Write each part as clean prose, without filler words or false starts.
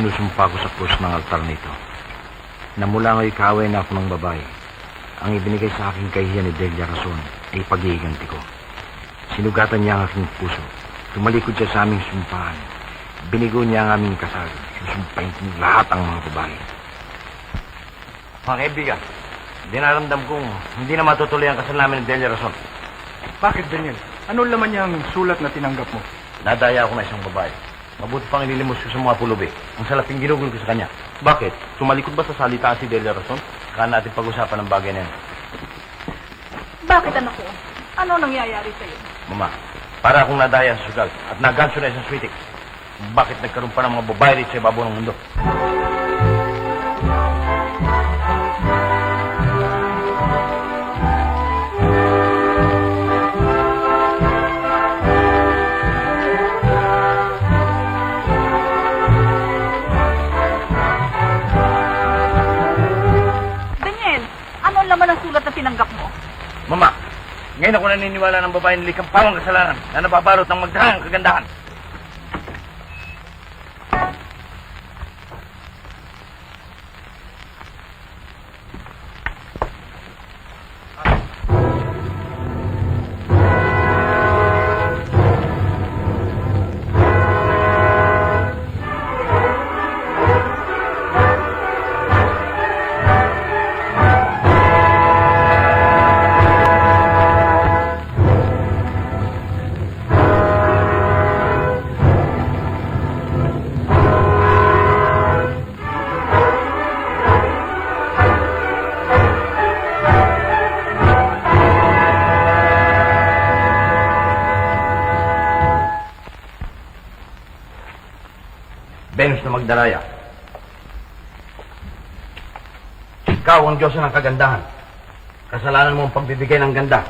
isinusumpa ko sa krus ng altar nito na mula ngayon kaaway na ako ng babae. Ang ibinigay sa aking kahiyan ni Delia Rason ay paghihiganti ko. Sinugatan niya ang aking puso. Tumalikod siya sa aming sumpahan. Binigo niya ang aming kasal. Susumpahin kong lahat ang mga babae. Mga kaibigan, dinaramdam kong hindi na matutuloy ang kasal namin ni Delia Rason. Bakit, Daniel? Ano laman niya ang sulat na tinanggap mo? Nadaya ako na isang babae. Mabuti pang ililimos ko sa mga pulubi. Ang salaping ginugol ko sa kanya. Bakit? Tumalikod ba sa salita si Delia Rason? Kaya natin pag-usapan ng bagay na yan. Bakit, anak ko? Ano nangyayari sa'yo? Mama, para akong nadaya sa sugal at naganso na isang sweetik. Bakit nagkaroon pa ng mga babae rito sa ibabaw ng mundo? Laman ang sulat na tinanggap mo. Mama, ngayon ako naniniwala ng babae na likang pawang kasalanan na nababarot ng magdahangang kagandahan. Venus na Magdalaya. Ikaw ang Diyos ng kagandahan. Kasalanan mo ang pagbibigay ng ganda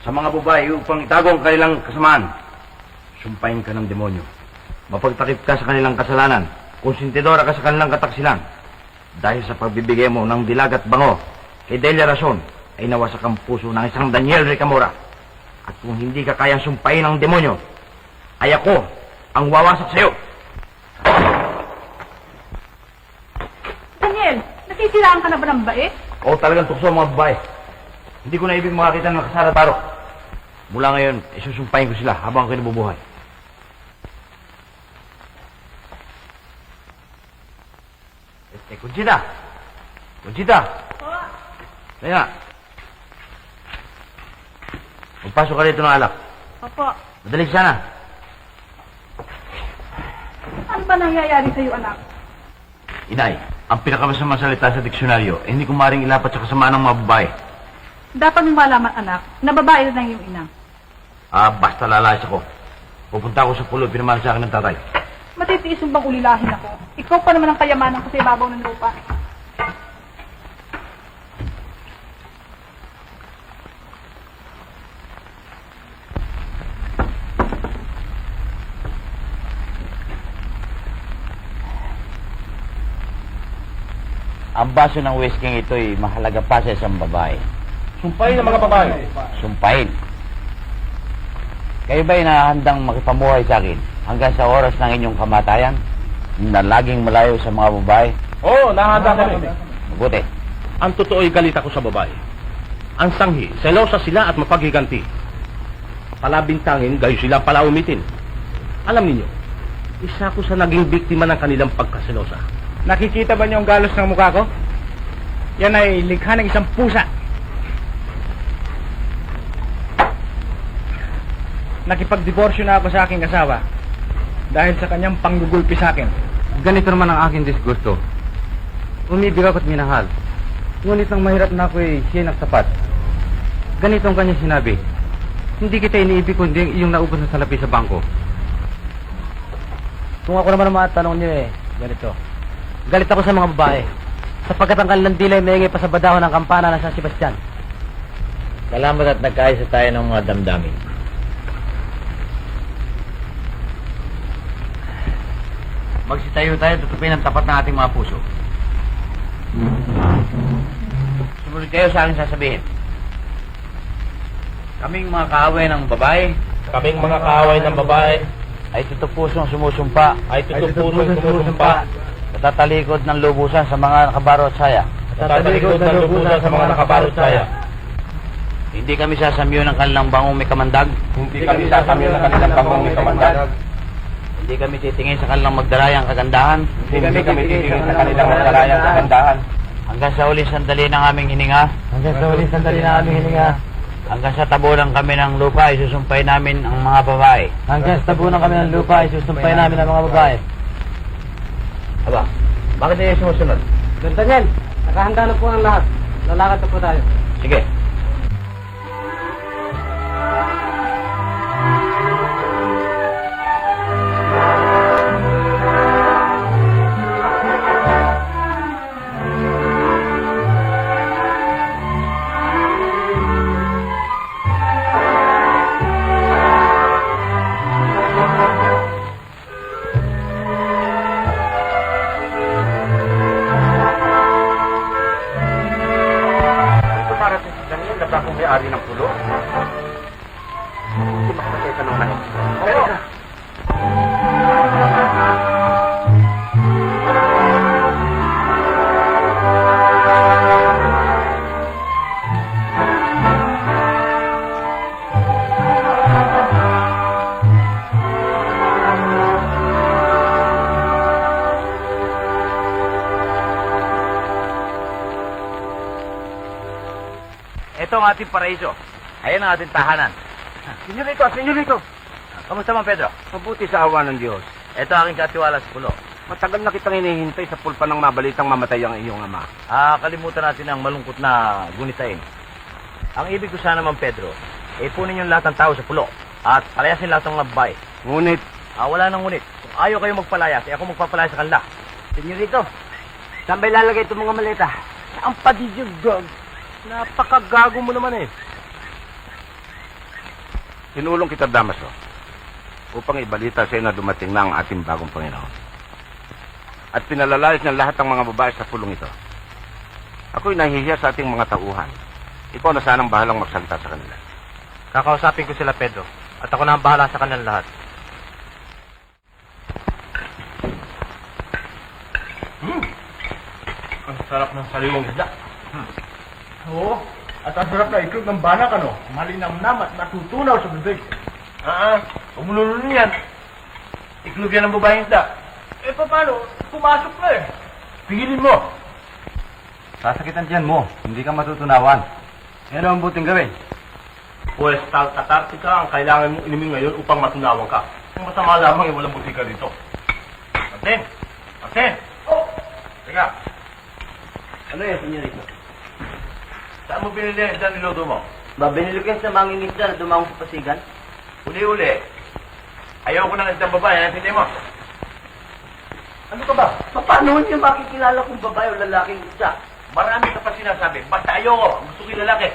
sa mga babae upang itago ang kanilang kasamaan. Sumpahin ka ng demonyo. Mapagtakip ka sa kanilang kasalanan. Konsentidora ka sa kanilang kataksilan. Dahil sa pagbibigay mo ng dilag at bango kay Delia Rason ay nawasak ang puso ng isang Daniel Ricamora. At kung hindi ka kayang sumpahin ng demonyo, ay ako ang wawasak sa iyo. Daniel, nasisiraan ka na ba ng bae? Oo, talagang tukso ang mga babae. Hindi ko na ibig makakita ng kasara at parok. Mula ngayon, isusumpahin ko sila habang ako nabubuhay. Conchita! Conchita! Oo. Kaya, magpasok ka rito ng alak. Opo. Madali sana. Ano ba nangyayari sa'yo, anak? Inay, ang pinakamasamang salita sa diksyonaryo ay hindi ko maring ilapat sa kasamaan ng mga babae. Dapat mong malaman, anak, na babae rin ang iyong ina. Basta lalayas ako. Pupunta ako sa pulo, pinamahal sa akin ng tatay. Matitiis mo bang ulilahin ako? Ikaw pa naman ang kayamanan ko sa ibabaw ng lupa. Ang baso ng whisky ito ay mahalaga pa sa isang babae. Sumpahin ng mga babae. Sumpahin. Kayo ba'y nahandang makipamuhay sa akin hanggang sa oras ng inyong kamatayan na laging malayo sa mga babae? Oo, nahanda kami. Mabuti. Ang totoo'y galit ako sa babae. Ang sanghi, selosa sila at mapaghiganti. Palabintangin, gayo sila palaumitin. Alam niyo, isa ko sa naging biktima ng kanilang pagkaselosa. Nakikita ba niyo ang galos ng mukha ko? Yan ay likha ng isang pusa. Nakipagdiborsyo na ako sa aking asawa dahil sa kanyang panggugulpi sa akin. Ganito naman ang aking disgusto. Umibig ako at minahal. Ngunit nang mahirap na ako ay siya nagtapat. Ganito ang kanya sinabi. Hindi kita iniibig kundi ang iyong naubos na salapi sa bangko. Kung ako naman ang matanong niyo ganito. Galit ako sa mga babae. Sapagkat ang kanilang dilay maingay pa sa badahon ng kampana ng San Sebastian. Salamat at nagkaisa tayo ng mga damdamin. Magsitayo tayo, tutupin ang tapat ng ating mga puso. Sumunod kayo sa aking sasabihin. Kaming mga kaaway ng babae Kaming mga kaaway ng babae ay tutupusong sumusumpa ay tutupusong sumusumpa Natatalikod ng lubusan sa mga nakabarot saya. Tatalikod ng lubusan sa mga nakabalot saya. Hindi kami sasamyo ng kanilang bangong may kamandag. Hindi kami sasamyo ng kanilang bangong may kamandag. Hindi kami titingin sa kanilang magdarayang kagandahan. Hindi kami titingin sa kanilang magdarayang kagandahan. Hanggang sa uli sandali ng aming hininga. Hanggang sa ulit sandali na aming hininga. Hanggang sa tabunan kami ng lupa, isusumpay namin ang mga babae. Hanggang sa tabunan kami ng lupa, isusumpay namin ang mga babae. Aba, bakit hindi sumusunod? Don Daniel, nakahanda na po ang lahat. Lalakad na po tayo. Sige. Parating si Daniel na bakong may-ari ng pulo. Hindi makapatay ka nung nahin. Oo. Ito ang ating paraiso. Ayan ang ating tahanan. Senyorito. Kamusta man, Pedro? Mabuti sa awa ng Diyos. Ito ang aking katiwala sa pulo. Matagal na kitang hinihintay sa pulpa ng mabalitang mamatay ang iyong ama. Kalimutan natin ang malungkot na gunitain. Ang ibig ko sana man, Pedro, ipunin yung lahat ng tao sa pulo at palayasin lahat ng mga babae. Ngunit, Wala nang ngunit. Kung ayaw kayo magpalayas, ako magpapalaya sa kanila. Senyorito, saan ba ilalagay itong mga maleta? ang pagiging dog, napakagago mo naman eh. Tinulong kita, Damaso, upang ibalita sa iyo na dumating na ang ating bagong Panginoon. At pinalalayas ng lahat ng mga babae sa pulong ito. Ako'y nahihiya sa ating mga tauhan. Ikaw na sanang bahalang magsalita sa kanila. Kakausapin ko sila, Pedro. At ako na ang bahala sa kanilang lahat. Ang sarap ng sariwang isda. Oo. At ang sarap na iklog ng banak, ano? Malinamnam at natutunaw sa bibig. Umululo yan. Iklog yan ng babaeng isda. Eh, paano? Pumasok na eh. Pigilin mo. Sasakitan diyan mo, hindi ka matutunawan. Ano ang buting gawin? Pwes, katartika ang kailangan mong inumin ngayon upang matunawan ka. Kung masama lamang, walang butika dito. Martin! Martin! Oh! Teka. Ano yan, senyorito? Saan mo binili ang isda niluto mo? Babinili ko yan sa mangingisda na dumawang sa pasigan. Uli-uli. Ayaw ko ng isdang babae, hindi mo. Ano ka ba? Paano niyo makikilala kung babae o lalaking isda? Marami ka pa sinasabi. Basta ayoko. Gusto ko yung lalaki.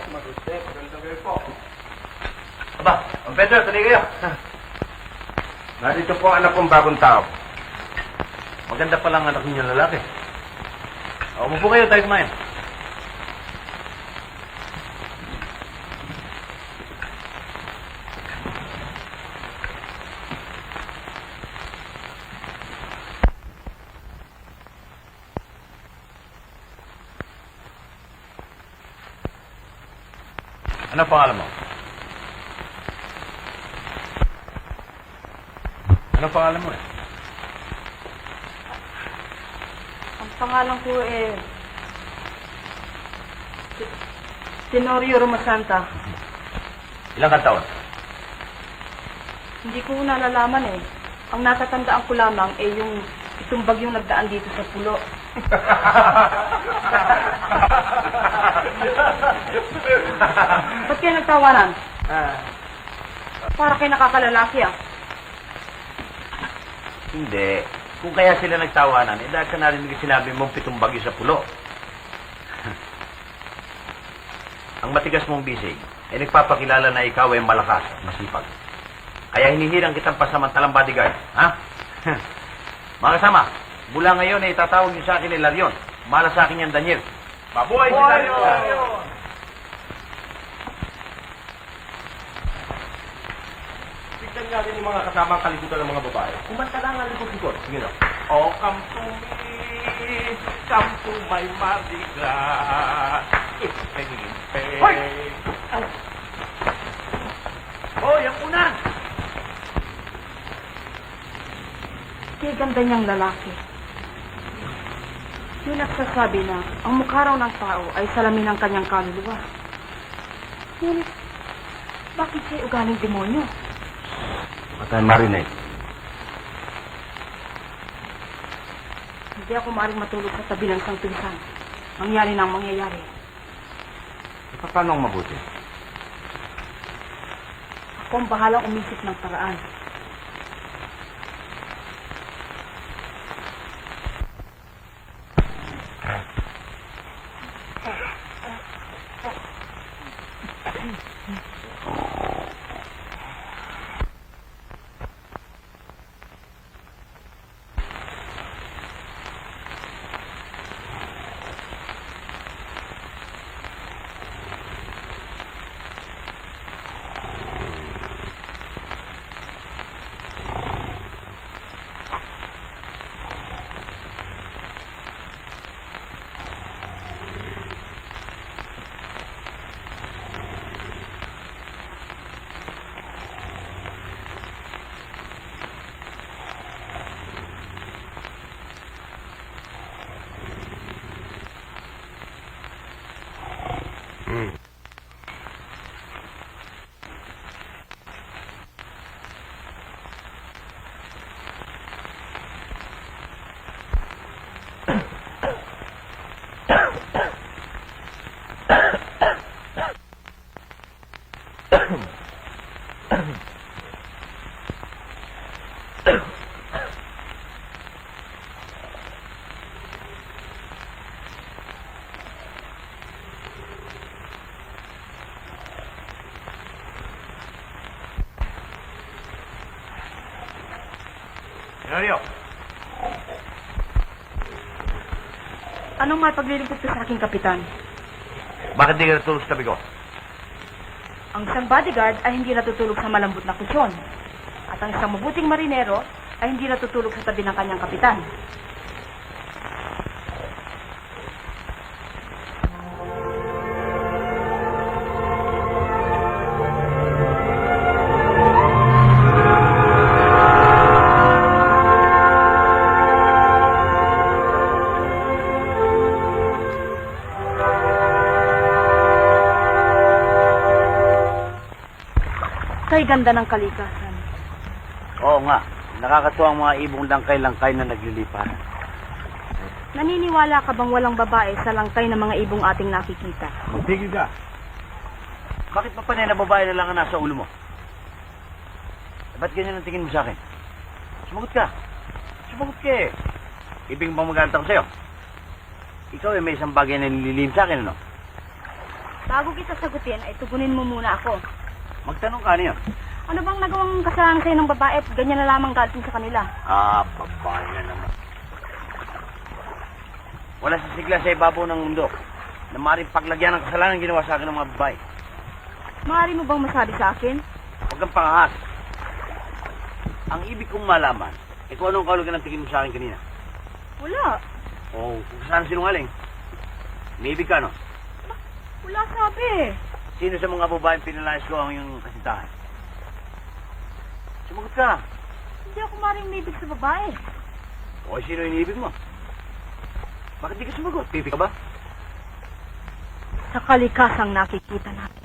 Aba, ang Pedro, tuloy kayo. Narito po ang anak kong bagong tao. Maganda pa lang anak niyo lalaki. Umupo kayo, tayo kumain. Ano pangalan mo? Ano pangalan mo eh? Ang pangalan ko Tenorio Romasanta. Ilang ka taon? Hindi ko nalalaman eh. Ang natatandaan ko lamang yung itong bagyong nagdaan dito sa pulo. Ba't kayo nagtawanan? Para kayo nakakalalaki ah. Hindi. Kung kaya sila nagtawanan, dahil ka narinig sinabi mong 7 bagyo sa pulo. Ang matigas mong bisig ay nagpapakilala na ikaw ay malakas at masipag. Kaya hinihirang kitang pasamantalang bodyguard. Ha? Mga kasama, mula ngayon ay itatawag niyo sa akin ni Larion. Mala sa akin yan, Daniel. Mabuhay si Larion! Tignan natin yung mga kasamang kalikutan ng mga babae. Kumanta lang ang likod-likod. Sige na. Oh, come to me. Kampo may Mardi-Gras. Ipeng-ipeng. Hoy! Hoy, ang unan! Kaya ganda niyang lalaki. Yung nagsasabi na ang mukha raw ng tao ay salamin ng kanyang kaluluwa. Ngunit, bakit siya ugaling demonyo? Patayin Marinate. Hindi ako maaaring matulog sa tabi ng isang pinsan. Mangyari na ang mangyayari. Paano ang mabuti? Ako ang bahalang umisip ng paraan. Senario, Anong may paglilingkod ka sa aking kapitan? bakit di ka natulog sa tabi ko? Ang isang bodyguard ay hindi natutulog sa malambot na kusyon. At ang isang mabuting marinero ay hindi natutulog sa tabi ng kanyang kapitan. Kay ganda ng kalikasan. Oo nga. Nakakatuwa ang mga ibong langkay-langkay na nagliliparan. Naniniwala ka bang walang babae sa langkay ng mga ibong ating nakikita? Magtigil ka. Bakit pa panay na babae na lang ang nasa ulo mo? Ba't ganyan ang tingin mo sa akin? Sumagot ka. Sumagot ka eh. Ibig bang magalit ako sa'yo? Ikaw eh may isang bagay na nililihim sa akin, ano? Bago kita sagutin, ay tugunin mo muna ako. Magtanong ka niyo. Ano bang nagawang kasalanan sa'yo ng babae at ganyan na lamang galing sa kanila? Babae na naman. Wala sa sigla sa ibabaw ng mundo na maaaring paglagyan ng kasalanan ginawa sa akin ng mga babae. Maaari mo bang masabi sa akin? Huwag kang pangahas. Ang ibig kong malaman, kung anong kahulugan ng tingin mo sa akin kanina. Wala. O kung saan sinungaling. May ibig ka, no? Wala sabi. Sino sa mga babaeng pinalayas ko ang iyong kasintahan? Sumagot ka. Hindi ako maaaring maibig sa babae. O sino yung iniibig mo? Bakit di ka sumagot? Pipi ka ba? Sa kalikasang nakikita natin.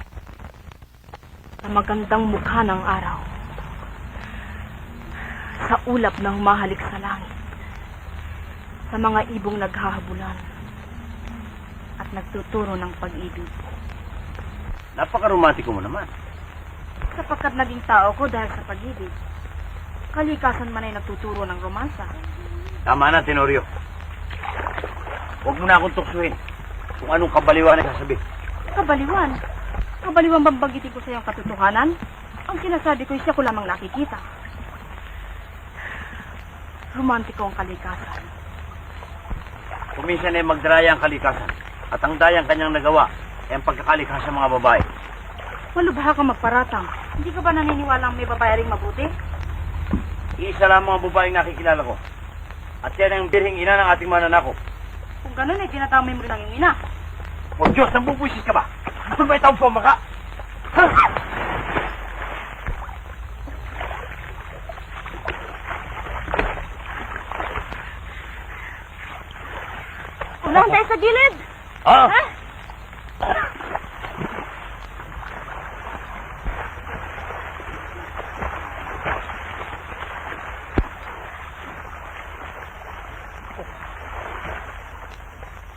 Sa magandang mukha ng araw. Sa ulap ng mahalik sa langit. Sa mga ibong naghahabulan. At nagtuturo ng pag-ibig. Napaka-romantiko mo naman. Sapagkat naging tao ko dahil sa pag-ibig. Kalikasan man ay nagtuturo ng romansa. Tama na, Tenorio. Huwag mo na akong tuksuhin kung anong kabaliwan na sasabi. Kabaliwan. Kabaliwan bang bagitin ko sa iyong katotohanan? Ang sinasabi ko, siya ko lamang nakikita. Romantiko ang kalikasan. Kuminsan ay magdraya ang kalikasan. At ang dayang kanyang nagawa ay ang pagkakalikas sa mga babae. Malubha ka magparatang. Hindi ka ba naniniwala may babae ring mabuti? Iisa lang mga babaeng nakikilala ko. At yan ang birhing ina ng ating mananakop. Kung ganun eh, tinatamay mo rin ang iyong ina. O Diyos, nambubwisis ka ba? Ano ba itong forma ka? Unahan tayo sa gilid! Ah! Ha?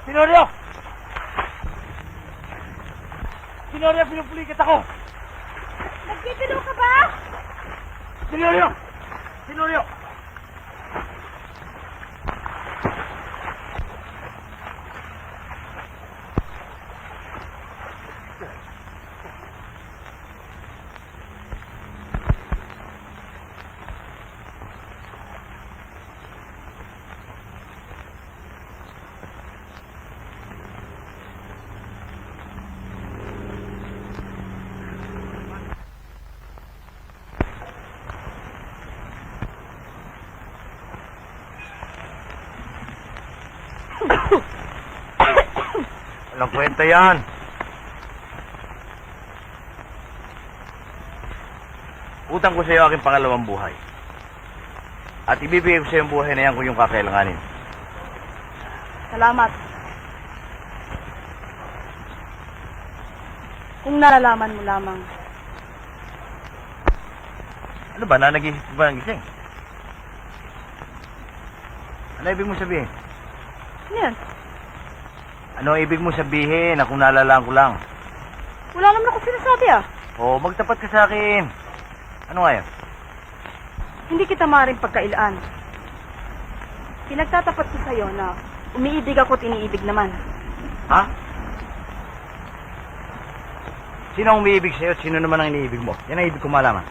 Tenorio! Tenorio, pinupulikat ako! Nagpipilo ka ba? Tenorio! Tenorio! Walang kwenta yan. Utang ko sa iyo aking pangalawang buhay. At ibibigay ko sa iyo ang buhay na yan kung yung kakailanganin. Salamat. Kung nalalaman mo lamang. Ano ba? Nanagising ba ng gising? Ano ibig mo sabihin? Ano yan? Ano ibig mo sabihin na kung nalalaan ko lang? Wala naman ako sinasabi ah. O, magtapat ka sa akin. Ano nga yan? Hindi kita maaaring pagkailaan. Pinagtatapat ko sa'yo na umiibig ako at iniibig naman. Ha? Sino ang umiibig sa'yo at sino naman ang iniibig mo? Yan ang ibig ko malaman.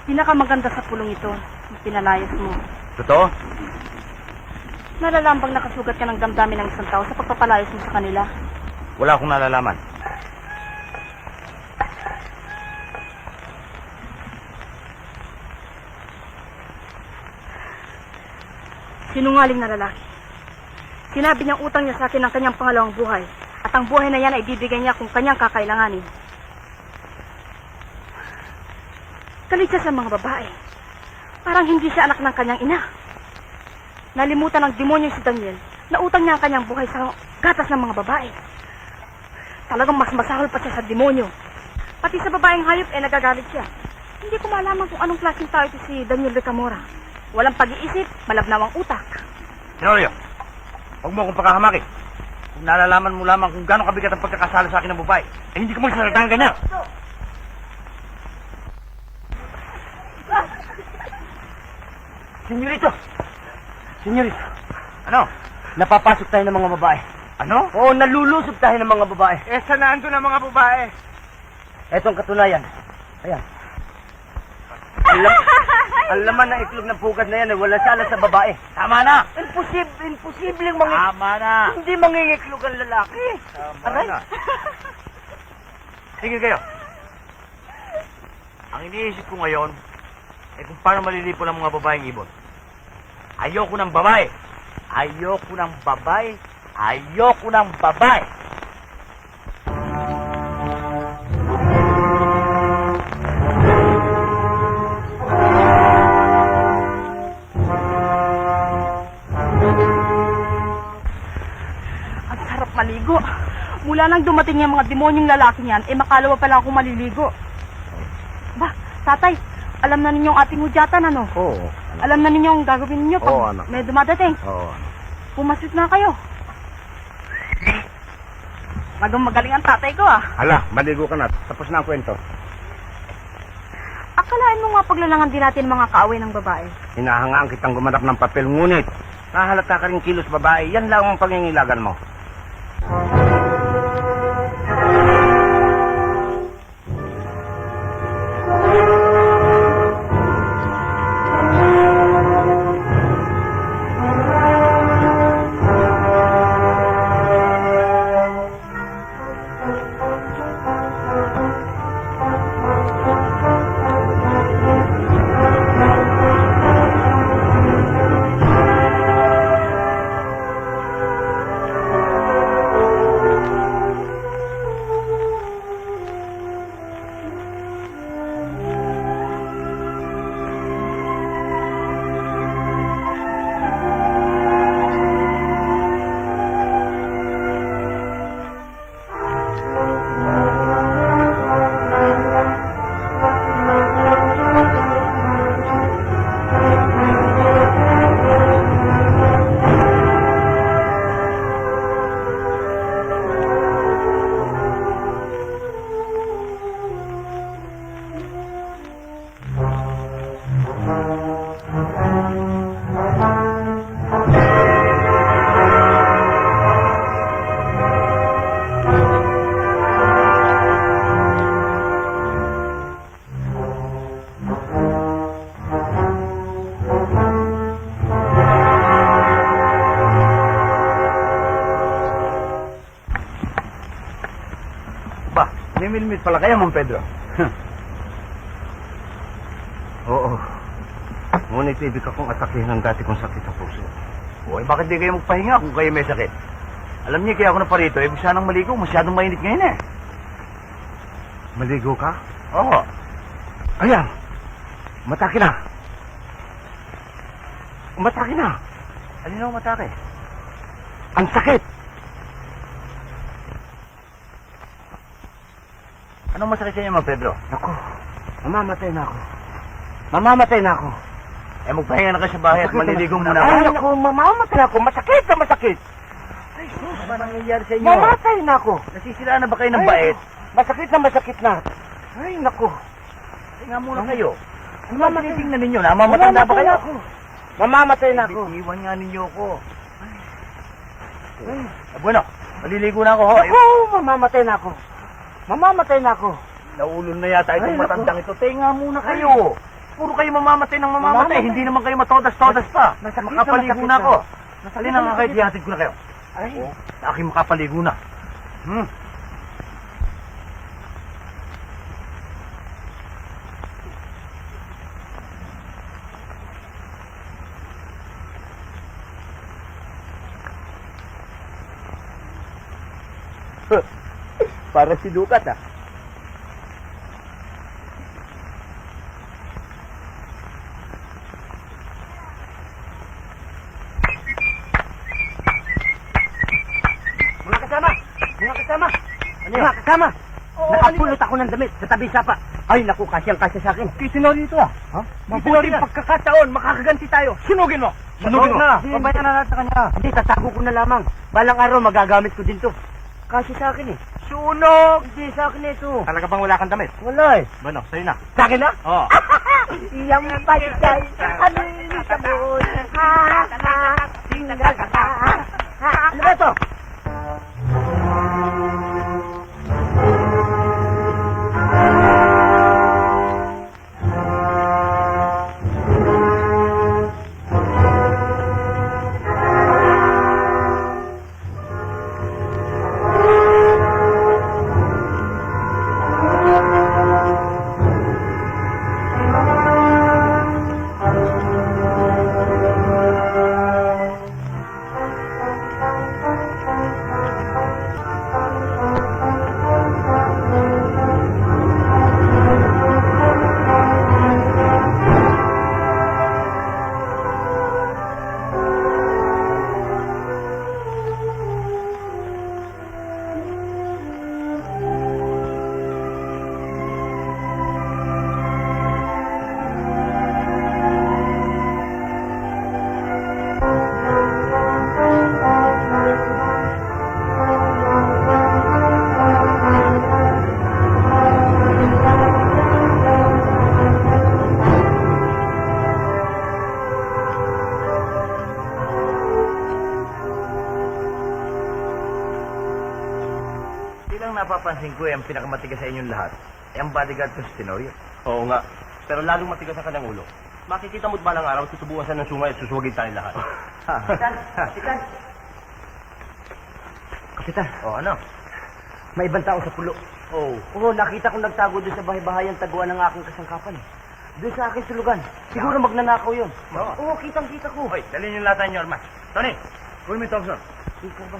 Pinakamaganda sa pulong ito, yung pinalayas mo. Totoo? Nalalaman bang nakasugat ka ng damdamin ng isang tao sa pagpapalayas mo sa kanila? Wala akong nalalaman. Sinungaling na lalaki. Sinabi niyang utang niya sa akin ang kanyang pangalawang buhay. At ang buhay na yan ay bibigay niya kung kanyang kakailanganin. Galit siya sa mga babae. Parang hindi siya anak ng kanyang ina. Nalimutan ng demonyo si Daniel na utang niya ang kanyang buhay sa gatas ng mga babae. Talagang mas masahol pa siya sa demonyo. Pati sa babaeng hayop nagagalit siya. Hindi ko malaman kung anong klaseng tao ito si Daniel Ricamora. Walang pag-iisip, malabnawang utak. Tenorio, huwag mo akong pakahamakin. Kung nalalaman mo lamang kung gano'ng kabigat ang pagkakasala sa akin ng babae, hindi ko magsasalita ng ganyan. Senyorito! Senyorito! Ano? Napapasok tayo ng mga babae. Ano? Oo, nalulusob tayo ng mga babae. Saan naando ng mga babae? Etong katunayan. Ayan. Ang laman ng itlog ng pugad na yan, wala siya sa babae. Tama na! Imposibleng Tama na! hindi mangingiklog ang lalaki. Tama Aray. na. Sige kayo. Ang iniisip ko ngayon, kung paano malilipo ng mga babaeng ibon. Ayoko ng babae. Ayoko ng babae. Ayoko ng babae. Ang sarap maligo. Mula nang dumating yung mga demonyong lalaki niyan, makalawa pa lang akong maliligo. Ba, tatay, alam na ninyong ating hudyatan, ano? Oo. Alam na ninyong gagawin ninyo pag Oo, anak. may dumadating. Oo. Pumasok na kayo. Magaling ang tatay ko, ah. Hala, maligo ka na. Tapos na ang kwento. Akalain mo nga paglalangan din natin mga kaaway ng babae. Hinahangaan kitang gumanap ng papel, ngunit nahalata ka rin kilos babae. Yan lang ang pangingilagan mo. Ba, nimilmit pala kayo, Mang Pedro. Oo. Ngunit ibig akong atakihin ang dati kong sakit sa puso. Uy, bakit di kayo magpahinga kung kayo may sakit? Alam niyo, kaya ako na parito, ibig sanang maligo, masyadong mainit ngayon eh. Maligo ka? Oo. Ayan! Matake na! Matake na! Alin ako matake? Ang sakit! Anong masakit sa inyo, Mang Pedro? Ako, mamamatay na ako. Mamamatay na ako. Eh, magpahinga na kayo sa bahay at maliligo muna ako. Ay, ako, mamamatay ako. Masakit na masakit. Ay, sus, ano nangyayari sa inyo? Mamatay na ako. Nasisiraan na ba kayo ng bait? Masakit na. Ay, naku. Tinga muna kayo. Ano ba tinitingnan ninyo? Namamatanda ba kayo? Mamamatay na ako. Iwan nga ninyo ako. Ay. Bueno, maliligo na ako, ho. Ako, mamamatay na ako. Mamamatay na ako. Naulol na yata itong Ay, naku. matandang ito. Tinga muna kayo. Puro kayo mamamatay ng mamamatay. Hindi naman kayo matodas-todas pa. Masakit na Makapaligo masakit na ako. na. Halina nga kayo, dihatid ko na kayo. Ay, Sa aking makapaligo na. Para si Dukat, ah. mga kasama! Mga kasama! Ano yun? Mga kasama! Oo, Nakapulot ako ng damit sa tabi sapa. Ay, naku, kasyang-kasya sa akin. Kisinori dito, ah. Ha? Mabuting pagkakataon, makakaganti tayo. Sunugin mo! Sunugin mo na! Pabayan na natin sa kanya. Hindi, tatago ko na lamang. Balang araw, magagamit ko din to. Kasi sa akin eh. Sunog! Hindi sa akin ito. Talaga bang wala kang damit? Wala eh. Bueno, sa'yo na. Sa akin na? Oo. Iyang paligay, amin sa buhay. Ha, ha, tinggal ka. Ha, ano ba ito? Bilang napapansin ko, ang pinakamatigas sa inyong lahat, ay ang bodyguard ko si Tenorio. Oo nga. Pero lalong matigas ang kanyang ulo. Makikita mo't balang araw, susubukan siya ng sungay at susuwagin tayong lahat. Kapitan! Kapitan, O, ano? may ibang tao sa pulo. Oh. Oo, nakita kong nagtago doon sa bahay-bahayang taguan ng aking kasangkapan. Doon sa aking sulugan. Siguro magnanakaw yun. Oo. Oo, kitang-kita ko. Hoy, dalhin yung lata niyo, Armas. Tony, kunin mo yung Thompson. Ikaw ba?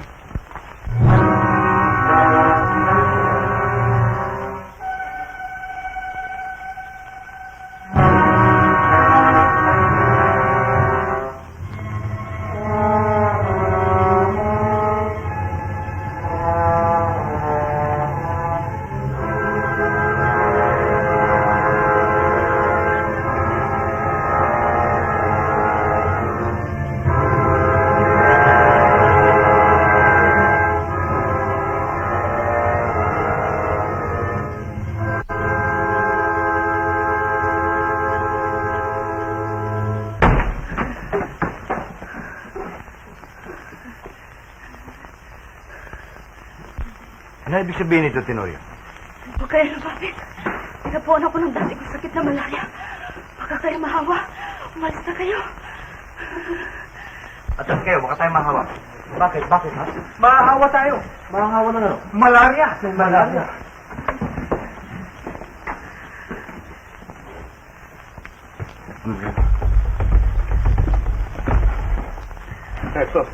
Ano ibig sabihin nito, Tenorio? Huwag kayo lumapit. Pinapuan ako ng dati kong sakit na malaria. Baka kayo mahawa. Umalis na kayo. Atas kayo, baka tayo mahawa. Bakit? Bakit, ha? Mahahawa tayo. Mahahawa na ano? Malaria. Malaria. Eto,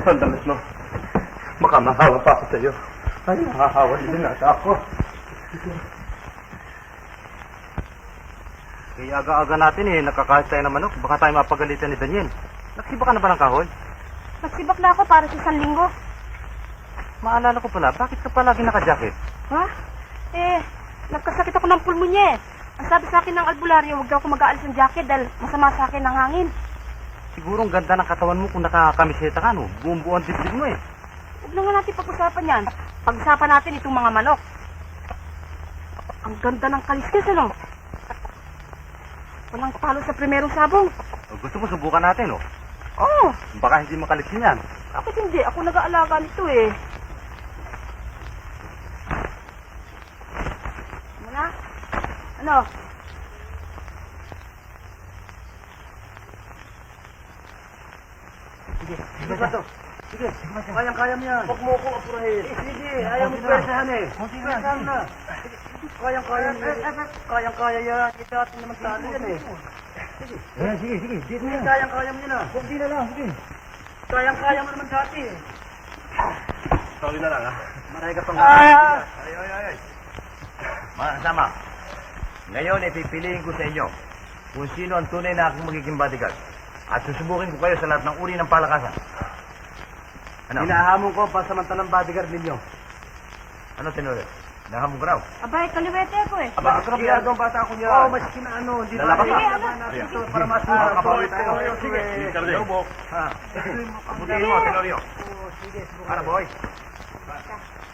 ang damit mo. Baka mahawa pa ako sa'yo. Ay, mahahawa din nata ako. Kaya aga-aga natin nakakahit tayo ng manok. Baka tayo mapagalitan ni Daniel. Nagsiba ka na ba ng kahoy? Nagsibak na ako para sa 1 linggo. Maalala ko pala, bakit ka palagi naka-jacket? Ha? Nagkasakit ako ng pulmonye. Ang sabi sa akin ng albularyo, huwag daw ako mag-aalis ng jacket dahil masama sa akin ng hangin. Siguro ang ganda ng katawan mo kung nakakamiseta ka, no? Buong-buo ang dibdib mo Huwag na nga natin pag-usapan yan. Pag-usapan natin itong mga manok. Ang ganda ng kaliskis, ano? Walang talo sa primerong sabong. Gusto mo subukan natin, no? Oo, Baka hindi makalisin yan. bakit hindi? Ako nag-aalaga nito eh. Muna? Ano? Sige ba to? Sige, kayang-kaya mo yan. Huwag mo ko apurahin. Sige, ayaw mo presahan Presahan na. Kayang-kaya mo yan. Kayang-kaya yan. Kita atin naman talo yan Sige. Sige. Dito yan. Kayang-kaya mo yan Huwag di na lang, sige. Kayang-kaya mo naman dati Sorry na lang, ha? Maray ka pang Ay. Mga kasama, ngayon ipipiliin ko sa inyo kung sino ang tunay na aking magiging bodyguard. At susubukin ko kayo sa lahat ng uri ng palakasan. Ano? Hinahamon ko ang pasamantalang bodyguard ninyo. Ano, Tenore? Nahamon ko raw. Abay, kaliwete ako eh. Aba, akrabiyado ang bata ko niya. Oo, mas kinaano. Hindi Lalakas Sige, ka. ano? Para mas Makabawi tayo. Sige. Lubok. Ha? Butihin mo, Tenorio. Para, boy.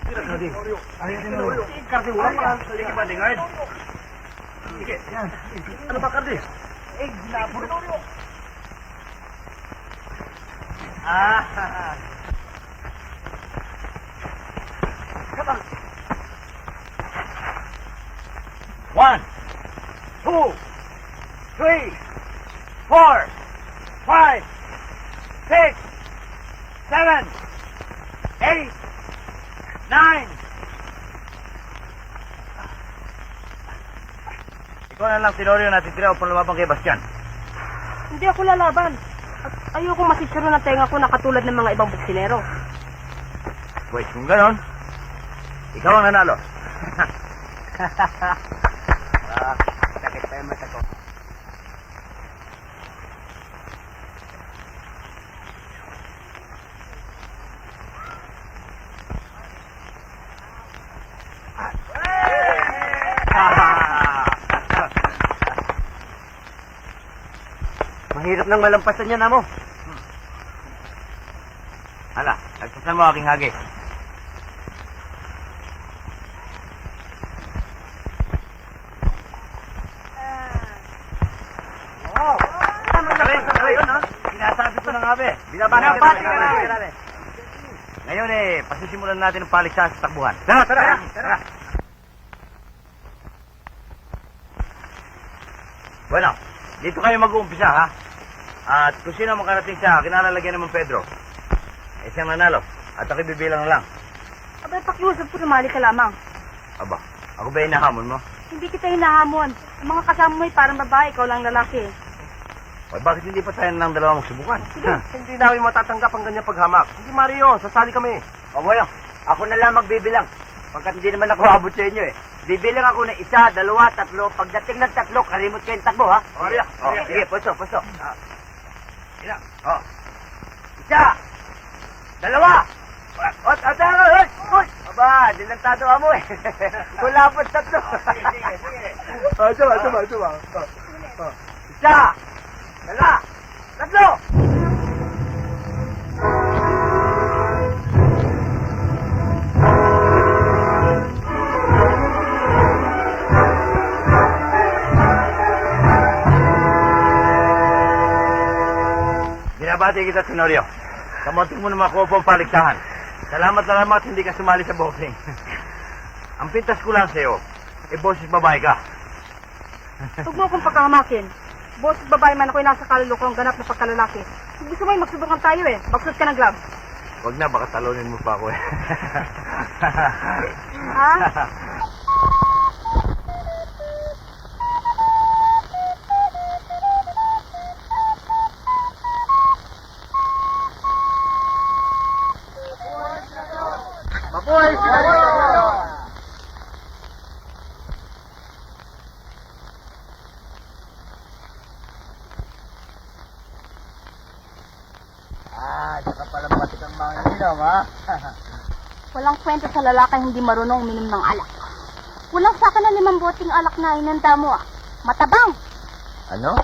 Ayaw din mo. Kardi, wala pa. Sige, bodyguard. Sige. Ano ba, Cardi? Ginabor. One, two, three, 4, 5, 6, 7, 8, 9. Ikaw na lang, Tenorio, natitira upang lumabang kay Bastian. Hindi ako lalaban. At ayoko masitsaro ng tenga ko na katulad ng mga ibang buksinero. Wait, kung ganon, ikaw ang nanalo. Sakit tayo mata ko. Mahirap nang malampasan yan, amo. Hala, nagsasan mo aking hagis. Sinasabi ko na nga, be. Binabati ka namin. Ngayon pasisimulan natin ang paligsahan sa takbuhan. Tara. Bueno, dito kayo mag-uumpisa, ha? At kung sino makarating sa kinalalagyan naman Pedro, siyang nanalo. At ako bibilang na lang. Abay, pakiusap ko, sumali ka lamang. Aba, ako ba hinahamon mo? Hindi kita hinahamon. Ang mga kasama mo ay parang babae, ikaw lang lalaki. Ay, bakit hindi pa tayo ng dalawa magsubukan? Hindi namin matatanggap ang ganyang paghamak. Hindi, Mario. Sasali kami. O, boy, ako na lang magbibilang. Pagkat hindi naman ako abot sa inyo, Bibilang ako ng 1, 2, 3. Pagdating ng 3, kalimot kayong takbo, ha? O, sige, puso. Ilang? O. 1, 2. Aba, dilantado ka mo, Wala po 3. Suba. 1, 2, 3. Binabati kita, Tenorio. Kamunting mo na makuha po ang paligsahan. Salamat at hindi ka sumali sa boxing. Ang pintas ko lang sa'yo, boses babae ka. Huwag mo akong pagkahamakin. Boses babae man ako'y nasa kaluluko ang ganap na pagkalalaki. Kung gusto mo magsubukan tayo Baksot ka ng glove. Wag na, baka talunin mo pa ako Ha? Mama. Walang kwenta sa lalaki hindi marunong uminom ng alak. Walang sa akin na 5 boteng alak na inanda mo ah. Matabang! Ano?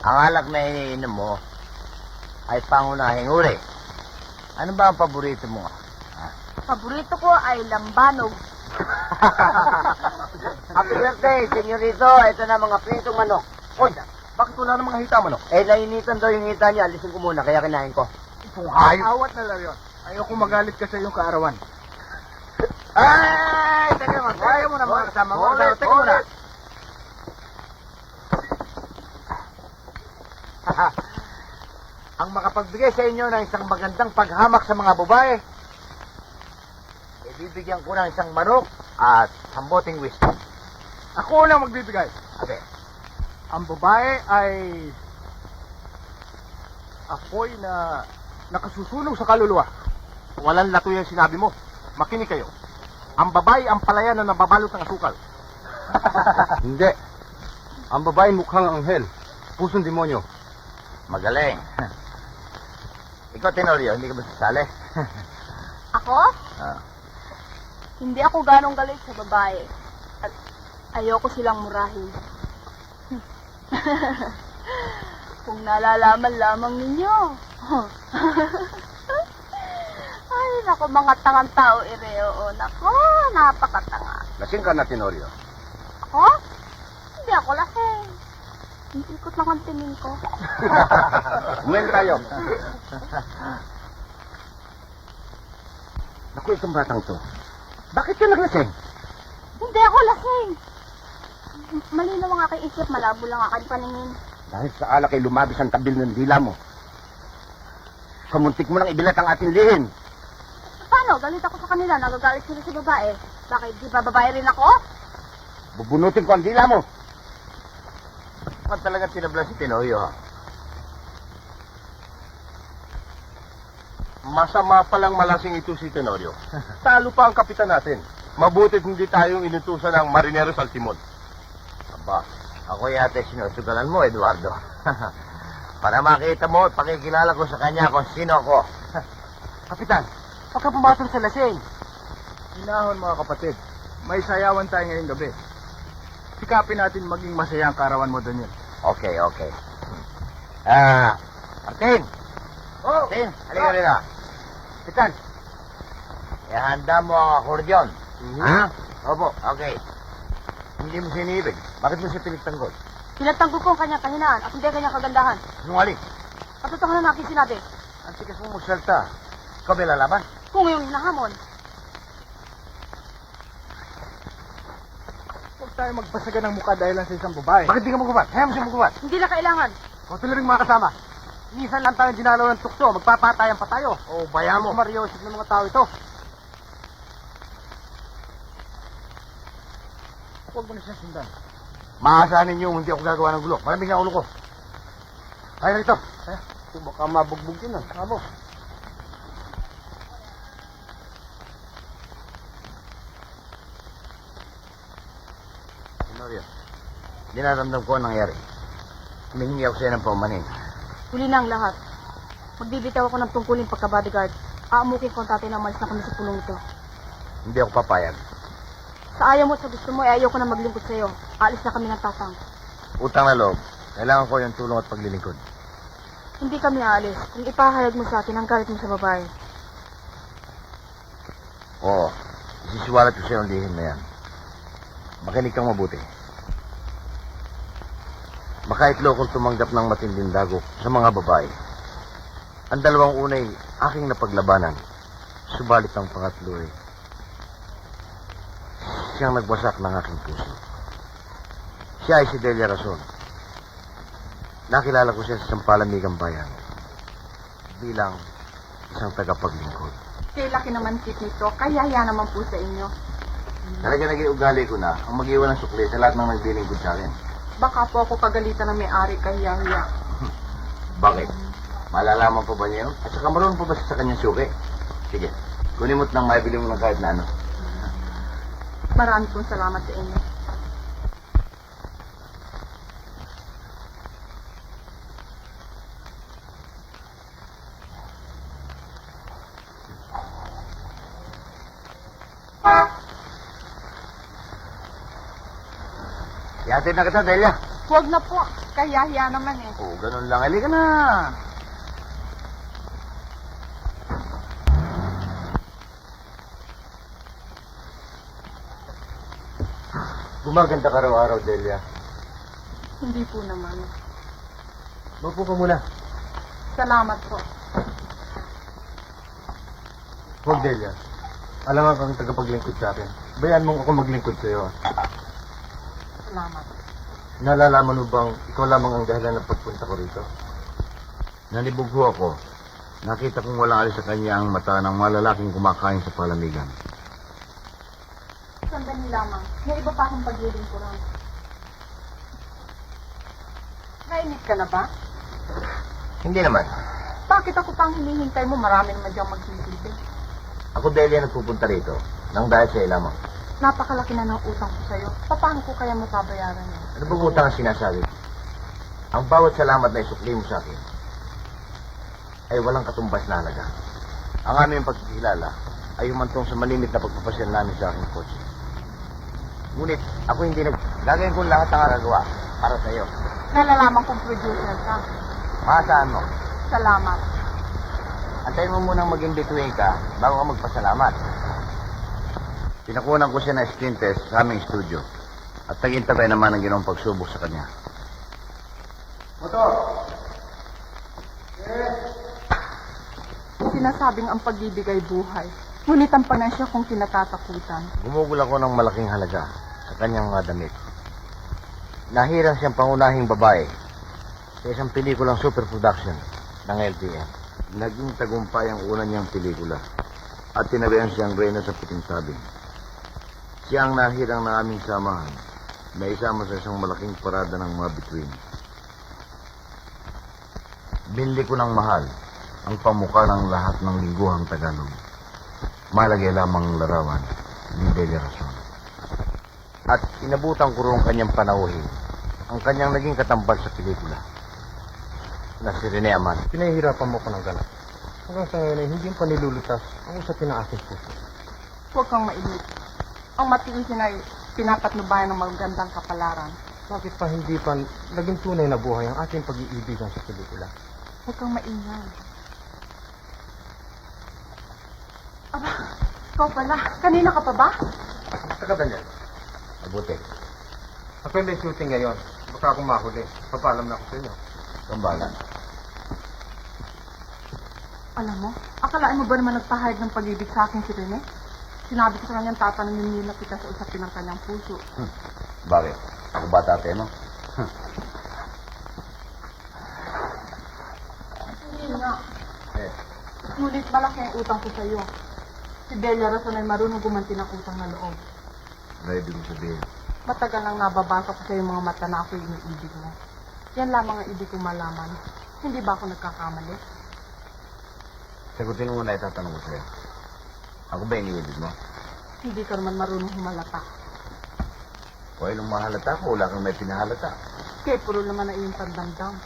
Ang alak na iniinom mo ay pangunahing uri. Ano ba ang paborito mo? Paborito ko ay lambanog. Happy birthday, senyorito. Ito na mga pritong manok. Hoy, bakit wala namang hita manok? Nainitan daw yung hita niya. Alisin ko muna, kaya kinain ko. Awat na lang yun. Ayoko magalit ka sa iyong kaarawan. Ay! Teka mo. Ayaw mo na mga kasama mo. Teka muna. Ang makapagbigay sa inyo ng isang magandang paghamak sa mga babae, bibigyan ko ng isang manok at samboting whiskey. Ako lang magbibigay. Okay. Ang babae ay apoy na nakasusunog sa kaluluwa. Walang lato yung sinabi mo. Makinig kayo. Ang babae ang palayan na nababalot ng asukal. Hindi. Ang babae mukhang anghel. Pusong demonyo. Magaling. Ikaw, Tenorio, hindi ka ba sasali? Ako? Ah. Hindi ako ganong galit sa babae. At ayoko silang murahin. Kung nalalaman lamang ninyo. Ay, naku, mga tangang tao, Ireo. Naku, napakatanga. Lasing ka na, Tenorio. Ako? Hindi ako lasing. Ikot lang ang tingin ko. Umayin tayo. Naku, itong batang to. Bakit ka naglasing? Hindi ako lasing. Malinaw ang aking isip, malabo lang aking paningin. Dahil sa alak ay lumabis ang tabil ng dila mo. Kamuntik mo nang ibilat ang ating lihim. Paano? Galit ako sa kanila, nagagalit sila sa babae. Bakit di ba babae rin ako? Bubunutin ko ang dila mo. Ba't talaga tinabla si Tenorio, ha? Masama palang malasing ito si Tenorio. Talo pa ang kapitan natin. Mabutit hindi tayong inutusan ng marineros al timon. Aba, ako yata sinusugalan mo, Eduardo. Para makita mo at pakikilala ko sa kanya kung sino ako. Kapitan, huwag ka pumatol sa lasing. Hinahon mga kapatid, may sayawan tayo ngayong gabi. Sikapin natin maging masaya ang karawan mo, Daniel. Okay. Martin! Oh! Martin, halika rin na. Kapitan, Ihanda mo ang akordeon. Mhm. Ha? Opo, okay. Hindi mo sinibig. Bakit mo siya pinagtanggol? Pinatanggol ko ang kanyang kahinaan at hindi ang kanyang kagandahan. Sinungaling. Katotohanan na aking sinabi. Ang sikas mo magsalta. Ikaw ba lalaban? Kung iyong hinahamon. huwag tayo magpasaga ng mukha dahil lang sa isang babae. Bakit di ka magkubat? Hayaan mo siya magkubat. Hindi na kailangan. Huwag tuloy rin mga kasama. Minsan lang tayo dinalaw ng tukso, magpapatayan pa tayo. O, baya mo. Mariosip ng mga tao ito. Huwag mo na siya sundan. Maasahan ninyo hindi ako gagawa ng gulo. Malamig na ulo ko. Ay, rito. Ay, baka mabugbog yun ah. Abo. Tenorio, dinaramdam ko ang nangyari. Humihingi ako sa'yo ng paumanin. Huli na ang lahat. Magbibitaw ako ng tungkulin pagka-bodyguard. Aamukin ko ang tatay na umalis na kami sa pulong ito. Hindi ako papayag. Sa ayaw mo at sa gusto mo, ayaw ko na maglingkod sa'yo. Aalis na kami ng tatang. Utang na loob. Kailangan ko yung tulong at paglilingkod. Hindi kami aalis. Kung ipahayag mo sa akin ang galit mo sa babae. Oo. Isisiwalat ko sa'yo ang lihim na yan. Makinig kang mabuti. Baka itlokol tumanggap ng matinding dagok sa mga babae. Ang dalawang unay aking napaglabanan. Subalit ang pangatlo ay siyang nagwasak ng aking puso. Siya ay si Delia Rason. Nakilala ko siya sa Sampalamigang Bayan bilang isang tagapaglingkod. Kay laki naman si Tito, kaya naman po sa inyo. Talaga naging ugali ko na ang mag-iwan ng sukli sa lahat ng naglilingkod sa akin. Baka po ako pagalitan ng may-ari kaya. Bakit? Malalaman pa ba niya yun? At saka marunong pa ba siya sa kanyang suki? Sige, kunin mo't nang maibili mo ng kahit na ano. Marami pong salamat sa inyo. Yatid na kita, Delia. Huwag na po. Kaya-hiya naman eh. Oo, ganun lang. Halika na. Gumaganda ka araw-araw, Delia. Hindi po naman. Magpo ka muna. Salamat po. Huwag, Delia. Alam kang tagapaglingkod sa akin. Bayan mong ako maglingkod sa'yo. Salamat. Nalalaman mo bang ikaw lamang ang dahilan ng pagpunta ko rito? Nalibog ho ako. Nakita kong walang alis sa kanya ang mata ng malalaking kumakain sa palamigan. Sandali lamang. May iba pa akong pagiling ko lang. Nainit ka na ba? Hindi naman. Bakit ako pang hinihintay mo? Marami naman diyang magsisibig. Ako, Delia, nagpupunta rito nang dahil sa'yo lamang. Napakalaki na ng utang ko sa'yo. Paano ko kaya mababayaran yun? Ano bang utang ang sinasabi? Ang bawat salamat na isukli mo sa akin ay walang katumbas na halaga. Ang aming pagkikilala ay humantong sa malimit na pagpapasyal namin sa aking kotse. Ngunit ako hindi gagawin ko lahat ng agagawa para sa iyo. Nalalaman kong producer ka. Maasaan mo? Salamat. Antayin mo munang maging bituin ka bago ka magpasalamat. Pinakunan ko siya na screen test sa aming studio at nag-intabay naman ang ginawang pagsubok sa kanya. Motor! Sinasabing ang pag-ibig ay buhay. Ngunit ang panasya kong kinatatakutan. Gumugol ako ng malaking halaga sa kanyang mga damit. Nahirang siyang pangunahing babae sa isang pelikulang super production ng LTM. Naging tagumpay ang una niyang pelikula at tinabihan siyang reyna sa puting sabing. Siya ang nahirang na aming samahan na isama sa isang malaking parada ng mga bituin. Binili ko ng mahal ang pamukha ng lahat ng lingguhang Tagalog. Malagay lamang larawan ni Delia Rason. At inabutan ko rin kanyang panauhin ang kanyang naging katambal sa pelikula na si Rene Aman. Pinahihirapan mo ko ng ganap. Hanggang sa ngayon ay hindi pa nilulutas ang usapin ng aking puso. Huwag kang mainit. Ang matiisin ay pinapatnubayan ng magandang kapalaran. Bakit pa hindi pa naging tunay na buhay ang ating pag-iibigan sa pelikula? Huwag kang maingay. Aba, ikaw pala. Kanina ka pa ba? Taga ba niyan? Mabuti. Ako may shooting ngayon. Baka akong mahuli. Papaalam na ako sa inyo. Kambalan. Alam mo, akalaan mo ba naman nagpahayag ng pag-ibig sa akin si Rene? Sinabi ko sa kanyang tatanungin nila kita sa usapin ng kanyang puso. Bakit? Ako ba tate mo? Hindi nga. Eh, Ngunit malaki ang utang ko sa iyo. Si Delia Rason ay marunong gumanti ng utang na loob. ready mo sabihin. Matagal nang nababasa ko sa iyong mga mata na ako'y iniibig mo. Yan lamang ang ibig kong malaman. Hindi ba ako nagkakamali? Sagutin mo muna itatanong ko sa'yo. Ako ba iniibig mo? Hindi ka naman marunong humalata. O nung mahalata ko, wala kang may pinahalata. Kaya puro naman ang iyong pandamdam.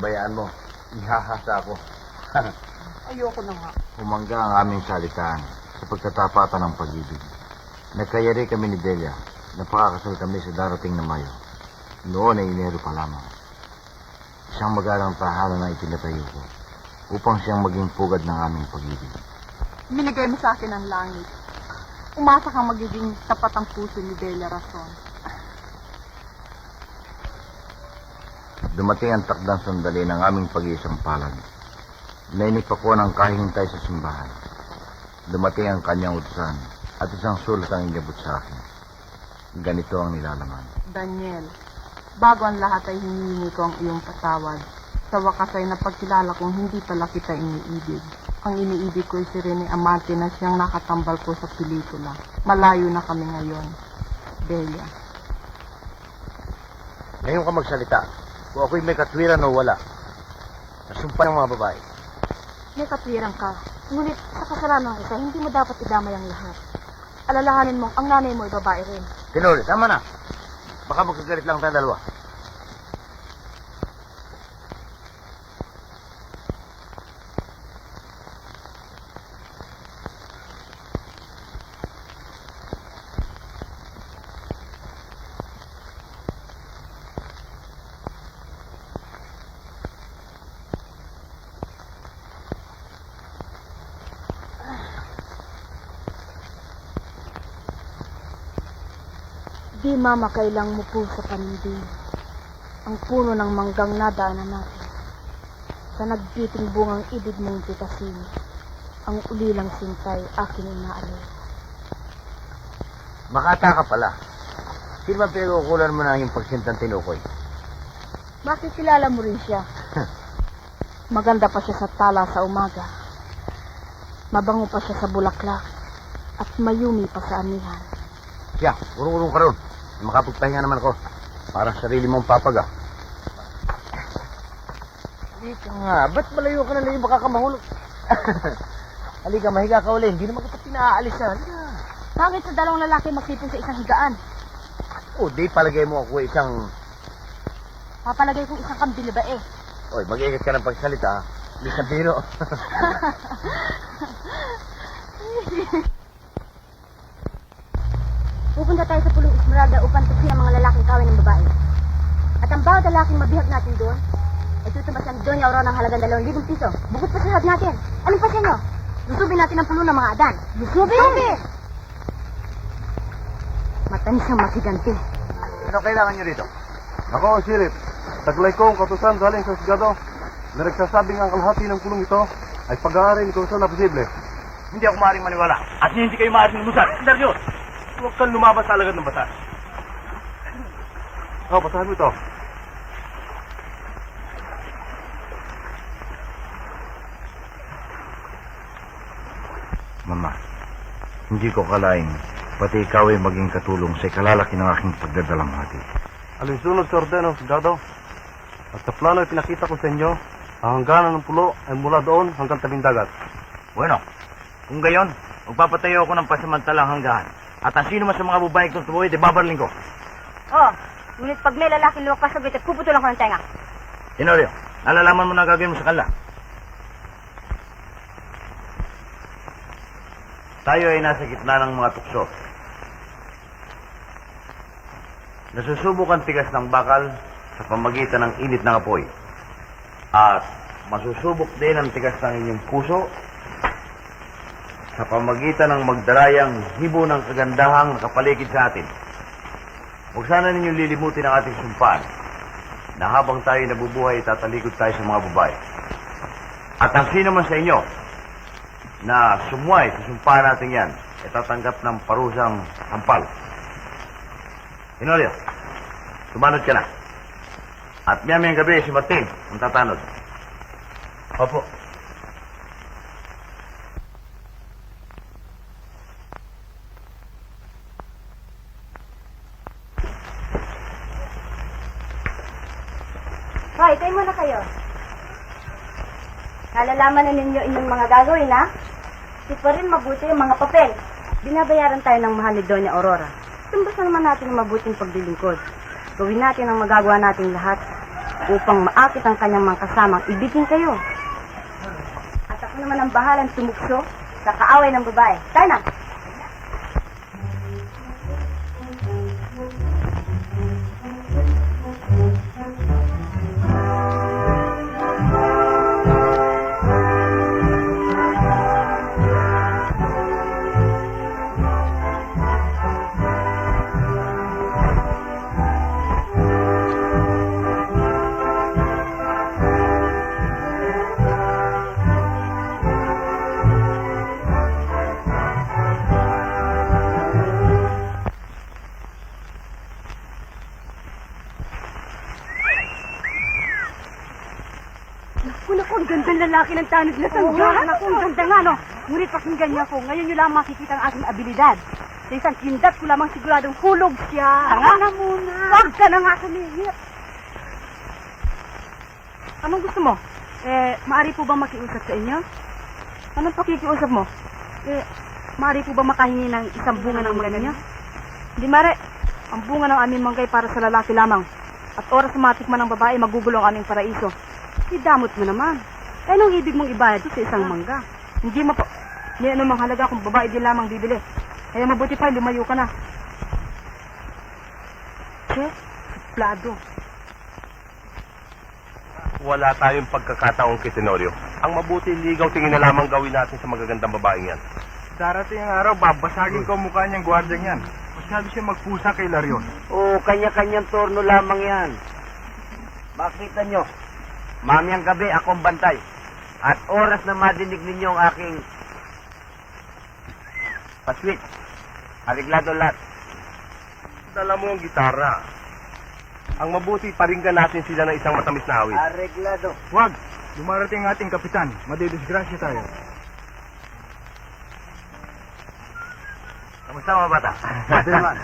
Bayaan mo, ihahasa ako. Ayoko na nga. Humangga ang aming salitaan sa pagtatapatan ng pag-ibig. Nagkayari kami ni Delia. Napakakasal kami sa darating na Mayo. Noon ay Enero pa lamang. Isang magalang tahanan na itinatayo ko upang siyang maging pugad ng aming pag-ibig. Binigay mo sa akin ang langit. Umasa kang magiging tapat ang puso ni Delia Rason. Dumating ang takdang sandali ng aming pag-iisang palad. Nainip ako ng kahintay sa simbahan. Dumating ang kanyang utusan at isang sulat ang inabot sa akin. Ganito ang nilalaman. Daniel, bago ang lahat ay hinihingi ko ang iyong patawad. Sa wakas ay napagkilala kong hindi pala kita iniibig. Ang iniibig ko ay si Rene Amante na siyang nakatambal ko sa pelikula. Malayo na kami ngayon. Delia. Ngayon ka magsalita. Kung ako'y may katwiran o wala. Nasumpa ng mga babae. May katwiran ka. Ngunit sa kasalanan isa, hindi mo dapat idamay ang lahat. Alalahanin mo, ang nanay mo ay babae rin. Tinuli, tama na. Baka magkagalit lang tayo dalawa. Di mamakailang mupo sa panindig ang puno ng manggang nadaanan natin. Sa nagbiting bungang ibig mong titasin, ang ulilang sintay aking inaalay. Makata ka pala. Sino ba pinag-ukulan mo na yung pagsintang tinukoy? Bakit kilala mo rin siya? Maganda pa siya sa tala sa umaga. Mabango pa siya sa bulaklak. At mayumi pa sa anihan. Siya, urong-urong ka ron. Makapagpahinga naman ako. Para sa sarili mong papaga. Halika nga. Ba't malayo ka na lang? Baka ka mahulog. Halika, mahiga ka uli. Hindi naman kita pinaalis na. Halika. Bakit sa dalawang lalaki magsipon sa isang higaan? Oh, di palagay mo ako isang... Papalagay kong isang kambili ba eh. Oy, mag-iingat ka ng pagsalita. Hindi sa biro. Pupunta tayo sa Pulong Esmeralda upang tuksin ang mga lalaking kawin ng babae. At ang bawat lalaking mabihag natin doon, ay tutumasan doon niya ng halagang 2,000 piso. Bukod pa sa lahat natin. Anong pasya nyo? Lusubin natin ang pulo ng mga adan. Lusubin! Matanis ang masiganti. Ano kailangan nyo rito? Ako, Sheriff. Taglay ko ang katusan galing sa Sigado na nagsasabing ang kalahati ng pulong ito ay pag-aari ni Consul na posible. Hindi ako maaaring maniwala. At hindi kayo maaaring lumusan. Sergio! Huwag kang lumabas sa alagad ng batas. Oh, basahan mo ito. Mama, hindi ko kalaing pati ikaw ay maging katulong sa ikalalaki ng aking pagdadalamhati. Alinsunod sa ordeno, Sigado. At sa plano ay pinakita ko sa inyo, ang hangganan ng pulo ay mula doon hanggang tabing dagat. Bueno, kung gayon, magpapatayo ako ng pasamantalang hanggahan. At ang sino man sa mga babae kong tumuwi, di babarling ko. Oh, ngunit pag may lalaking luwak pa sa bitit, puputulan ko ng tenga. Tenorio, nalalaman mo na gagawin mo sa kanila. Tayo ay nasa gitna ng mga tukso. Nasusubok ang tigas ng bakal sa pamagitan ng init ng apoy. At masusubok din ang tigas ng inyong puso sa pamagitan ng magdarayang hibo ng kagandahang nakapaligid sa atin. Huwag sana ninyong lilimutin ang ating sumpaan na habang tayo nabubuhay, tatalikod tayo sa mga babae. At ang sino man sa inyo na sumuway sa sumpaan natin yan, ay tatanggap ng parusang sampal. Tenorio, tumanod ka na. At mamayang gabi si Martin ang tatanod. Opo. Hoy, tayo muna kayo. Nalalaman na ninyo inyong mga gagawin, ha? Di pa rin mabuti yung mga papel. Binabayaran tayo ng mahal ni Doña Aurora. Tumbasan naman natin ang mabuting paglilingkod. Gawin natin ang magagawa nating lahat upang maakit ang kanyang mga kasamang ibigin kayo. At ako naman ang bahalang tumukso sa kaaway ng babae. Tayo na! Naku, ang gandang lalaki ng tanod na sangga. Naku, ang ganda nga, no? Ngunit pakinggan niyo ako, ngayon niyo lang makikita ang aking abilidad. Sa isang kindat ko lamang siguradong hulog siya. Tanga na muna. Wag ka na nga kumihip. Anong gusto mo? Maari po bang makiusap sa inyo? Anong pakikiusap mo? Maari po bang makahingi ng isang bunga ng mga niyo? Hindi, mare. Ang bunga ng aming manggay para sa lalaki lamang. At oras na matikman ng babae, magugulong aming paraiso. Idamot mo naman. Eh, anong ibig mong ibayad sa isang mangga? Hindi mo pa... Hindi anumang halaga kung babae din lamang bibili. Kaya mabuti pa, lumayo ka na. Che, suplado. Wala tayong pagkakataong kay Tenorio. Ang mabuti, ligaw tingin na lamang gawin natin sa magagandang babaeng yan. Darating ang araw, babasagin ko ang mukha niyang gwardyang yan. masyado siya magpusa kay Larion. Oo, kanya-kanyang turno lamang yan. Makita nyo, mamayang gabi akong bantay. At oras na madinig ninyo ang aking paswit. Ariglado lahat. Dala mo ang gitara. Ang mabuti, paringgan natin sila ng isang matamis na awit. Ariglado. Wag! Dumarating ang ating kapitan. Madidisgrasya tayo. Kamusta mga bata? Pwede naman.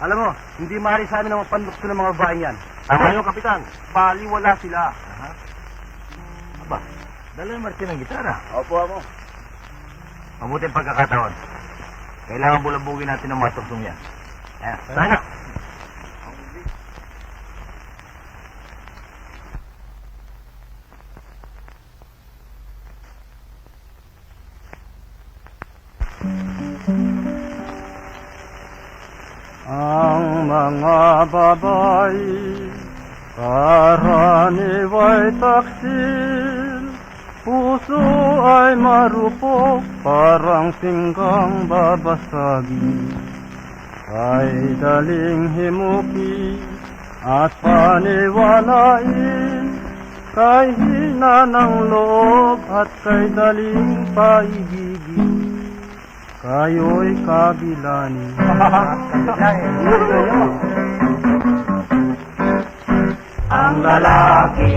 Alam mo, hindi maaari sa amin ang pandukso ng mga babaeng yan. Tama yung kapitan. Baliwala sila. Aba, Dala yung Martin ng gitara. opo mo. Mabuti ang pagkakataon. Kailangan bulabugin natin ang mga tuksong yan. Ayan, sana. Ang mga babae karaniway taksil, puso ay marupok parang singgang babasagi. Kay daling himuki at paniwalain, kay hina ng loob at kay daling paigigin. Kayo'y kabilani. Ang lalaki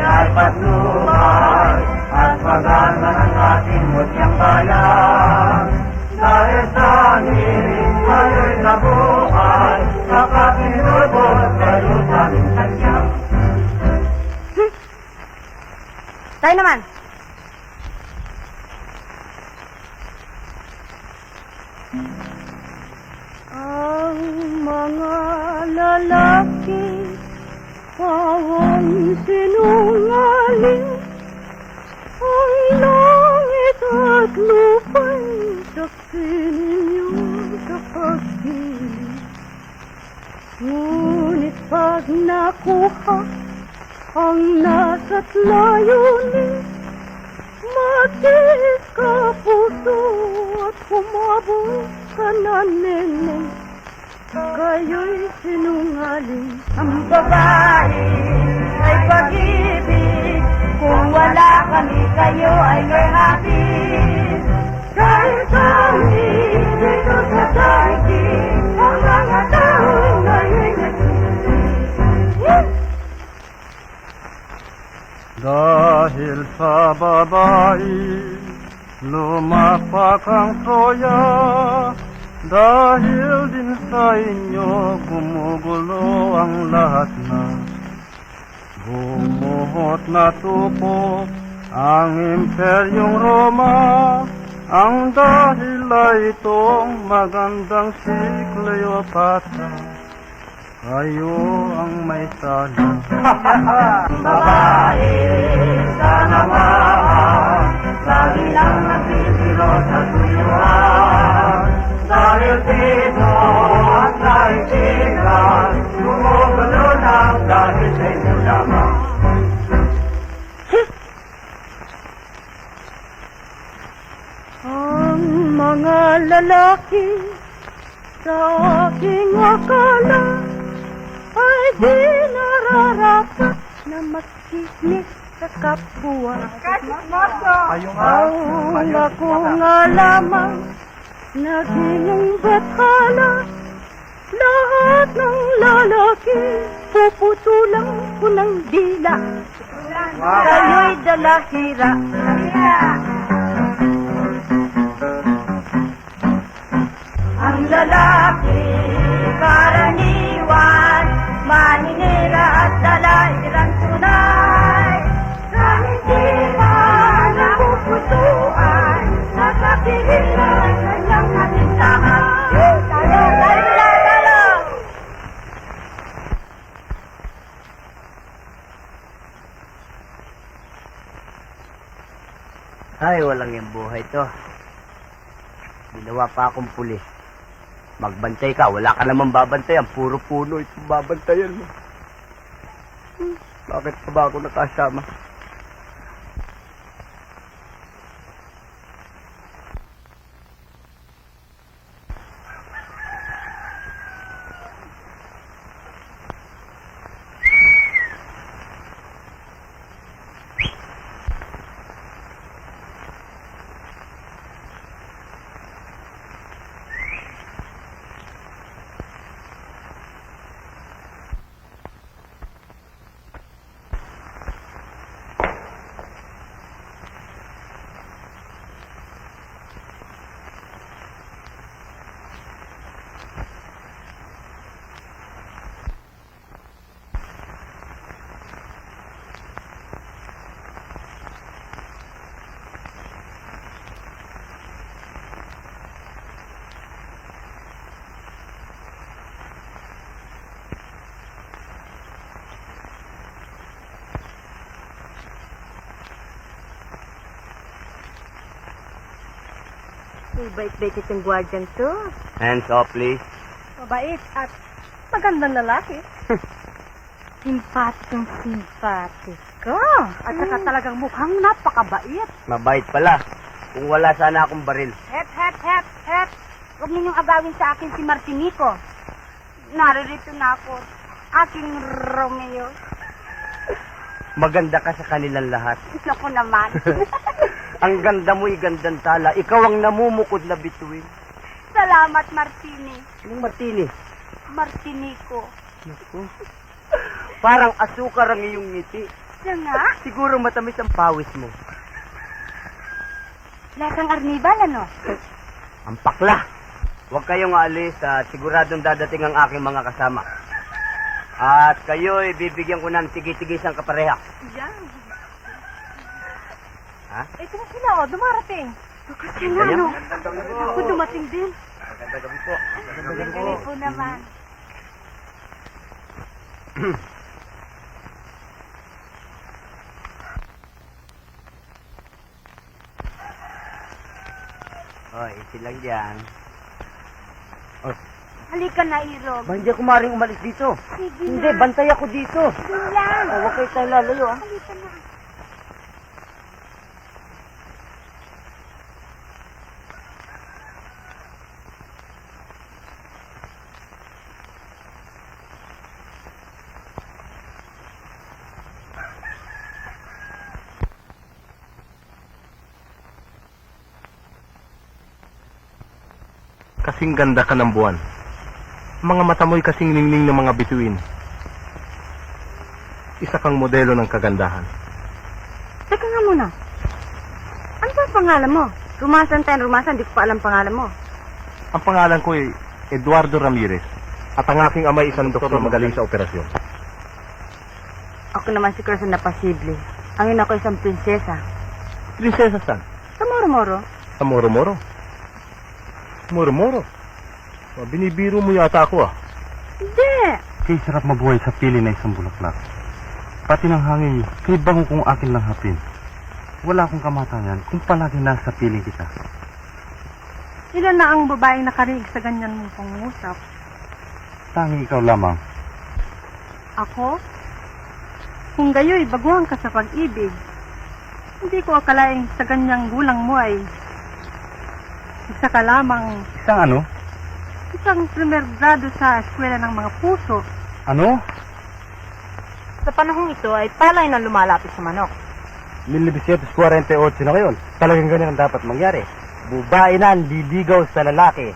ay patnubay at paganda ng ating mutyang bayan. Dahil sa amin, kayo'y nabuhay, nakapinubot kayo sa aming sadyang. Tayo naman. Ang mga lalaki pawang sinungaling, ang langit at lupa'y saksi ninyong kapagpiling. Ngunit pag nakuha ang nasa't layunin, matiis ka puso at humabol ka na neneng. Kayo'y sinungaling. Ang babae ay pag-ibig, kung wala kami kayo ay may hapis. Kahit kami dito sa daigdig, ang mga tao ngayon'y nagsisisi. Dahil sa babae, lumapak ang Troya. Dahil din sa inyo, gumugulo ang lahat na. Bumuhot na tupok ang Imperyong Roma. Ang dahil ay itong magandang si Cleopatra. Kayo ang may sala. Babae, sana mahal, lagi lang nagsisiro sa tuyuan. Dahil dito at naikigan, gumugulo ng dahil sa inyo lamang. Ang mga lalaki sa aking akala ay di nararapat na makinig sa kapwa. Ang ako nga lamang naging bathala. Lahat ng lalaki puputulang ko ng dila. Kayo'y dalahira. Ang lalaki karaniwan, maninira at dalahirang tunay. Sa hindi man napupusuan, nakapigilan kanyang katintahan. Ay, walang yung buhay to. Ginawa pa akong pulis. Magbantay ka, wala ka namang babantayan. Puro puno itong babantayan mo. Bakit pa ba ako nakasama? May bait-bait itong guardian to. Hands off, please. Mabait at magandang lalaki. Simpatikong simpatiko. At saka talagang mukhang napakabait. Mabait pala. Kung wala sana akong baril. Hep. Huwag ninyong agawin sa akin si Martinico. Naririto na ako. Aking Romeo. Maganda ka sa kanilang lahat. Naku naman. Ang ganda mo'y gandang tala. Ikaw ang namumukod na bituin. Salamat, Martini. Anong Martini? Martinico. Naku. Parang asukar ang iyong ngiti. Siya nga. Siguro matamis ang pawis mo. Lasang arnibal, ano? Ang pakla. Huwag kayong aalis at siguradong dadating ang aking mga kasama. At kayo'y bibigyan ko ng tigi-tigisang kapareha. Yan. Ha? Ito na sila, oh. Dumarating. Kasi nga, Ganyan? ano? Ako dumating din. Magandang gabi po. Magandang gabi po naman. Hoy, silang dyan. Halika na, Irog. Ba, hindi ako maaaring umalis dito. Sige Hindi, na. bantay ako dito. Yan. Oh, huwag kayo tayo lalayo, ha? Halika na. Kasing ganda ka ng buwan. Mga mata mo'y kasing ningning ng mga bituin. Isa kang modelo ng kagandahan. Teka nga muna. Ano ba ang pangalan mo? Rumasan tayo, rumasan. Di ko pa alam pangalan mo. Ang pangalan ko ay Eduardo Ramirez. At ang aking ama ay isang doktor na magaling sa operasyon. Ako naman si Carson na pasible. Ang ina ko isang prinsesa. Prinsesa saan? Sa Moro-Moro. Sa Moro-Moro. Moro-Moro? Binibiro mo yata ako ah. Hindi. Kay sarap mabuhay sa pili na isang bulaklak. Pati ng hangin, kay bango kung akin lang hapin. Wala akong kamatayan kung palagi nasa piling kita. Ilan na ang babaeng nakarinig sa ganyan mong pangungusap? Tangi ikaw lamang. Ako? Kung gayo'y baguhan ka sa pag-ibig, hindi ko akalaing sa ganyang gulang mo ay isa ka lamang Isang ano? isang primer grado sa eskwela ng mga puso. Ano? Sa panahong ito ay palay na lumalapit sa manok. 1948 na ngayon. Talagang ganyan ang dapat mangyari. Babae na ang liligaw sa lalaki.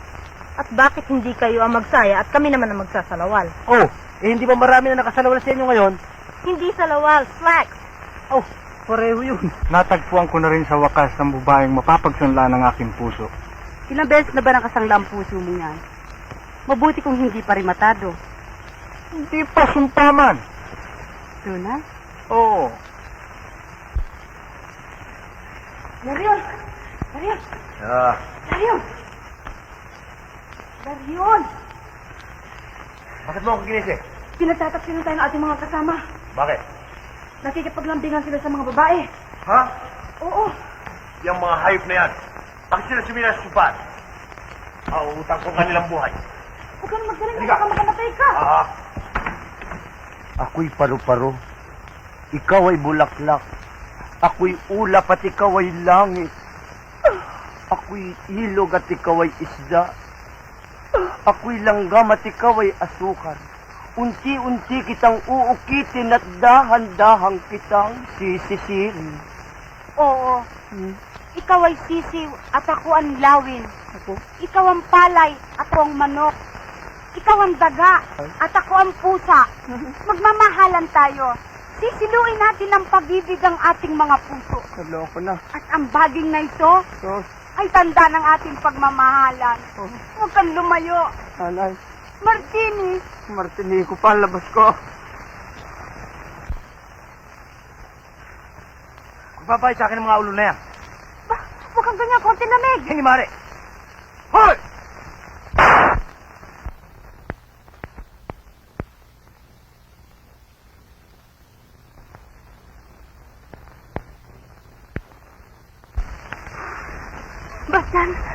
At bakit hindi kayo ang magsaya at kami naman ang magsasalawal? Oh, hindi ba marami na nakasalawal sa inyo ngayon? Hindi salawal, slacks! Oh, pareho yun. Natagpuan ko na rin sa wakas ng babaeng mapapagsanla ng aking puso. Ilang beses na ba nakasangla ang puso mo yan? Mabuti kung hindi pa rimatado. Hindi pa sumpaman. Tuna? Oo. Darion! Darion! Ah, Darion! Darion! Bakit mo ako ginising? Pinagtataksilan tayo ng ating mga kasama. Bakit? Nakikipaglambingan sila sa mga babae. Ha? Oo. Yung mga hayop na yan. Bakit sila sumila sa supan? Auutang ko kanilang buhay. Huwag ka na magsaling baka makamatay ka. Ah, ako'y paru-paro. Ikaw ay bulaklak. Ako'y ulap at ikaw ay langit. Ako'y ilog at ikaw ay isda. Ako'y langgam at ikaw ay asukar. Unti-unti kitang uukitin at dahan-dahang kitang sisisirin. Oo. Ikaw ay sisiw at ako ang lawin. Ikaw ang palay, ako ang manok. Ikaw ang daga at ako ang pusa. Magmamahalan tayo. Sisiluin natin ang pag-ibig ang ating mga puso. Naloko na. At ang baging na ito ay tanda ng ating pagmamahalan. Huwag kang lumayo. Nanay, Martini, Martinico pa, labas ko. babay sa akin ng mga ulo na yan. huwag kang ganyan, konti lamig. Hindi mare. Hoy!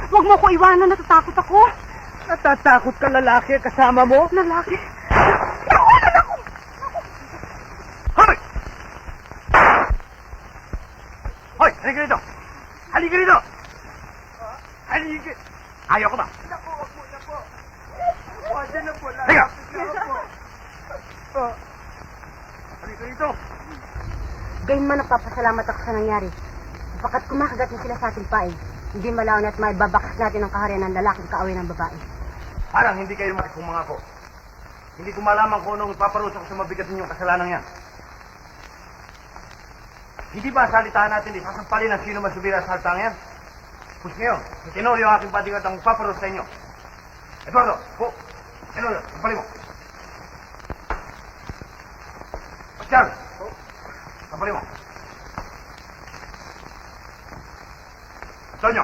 Huwag mo ko iwanan, natatakot ako. Natatakot ka lalaki kasama mo? Lalaki. Hoy! Hoy, halika rito! Halika rito! Halika! Ayaw ko ba? Halika! Halika rito! Gayon man nagpapasalamat ako sa nangyari. Sapagkat kumakagat na sila sa ating pain, hindi malaon at maibabakas natin ang kaharian ng lalaking kaaway ng babae. Parang hindi kayo makikung mga ko. Hindi ko malaman kung anong ipaparusa ko sa mabigat ninyong kasalanan yan. Hindi ba salitaan natin di sasampalin ang sino masubira sa saltang yan? Pus ngayon, si Tenorio ang aking patigat ang paparusa sa inyo. Eduardo, po. Tenorio, sampalin mo. Pascal, sampalin mo. Antonio,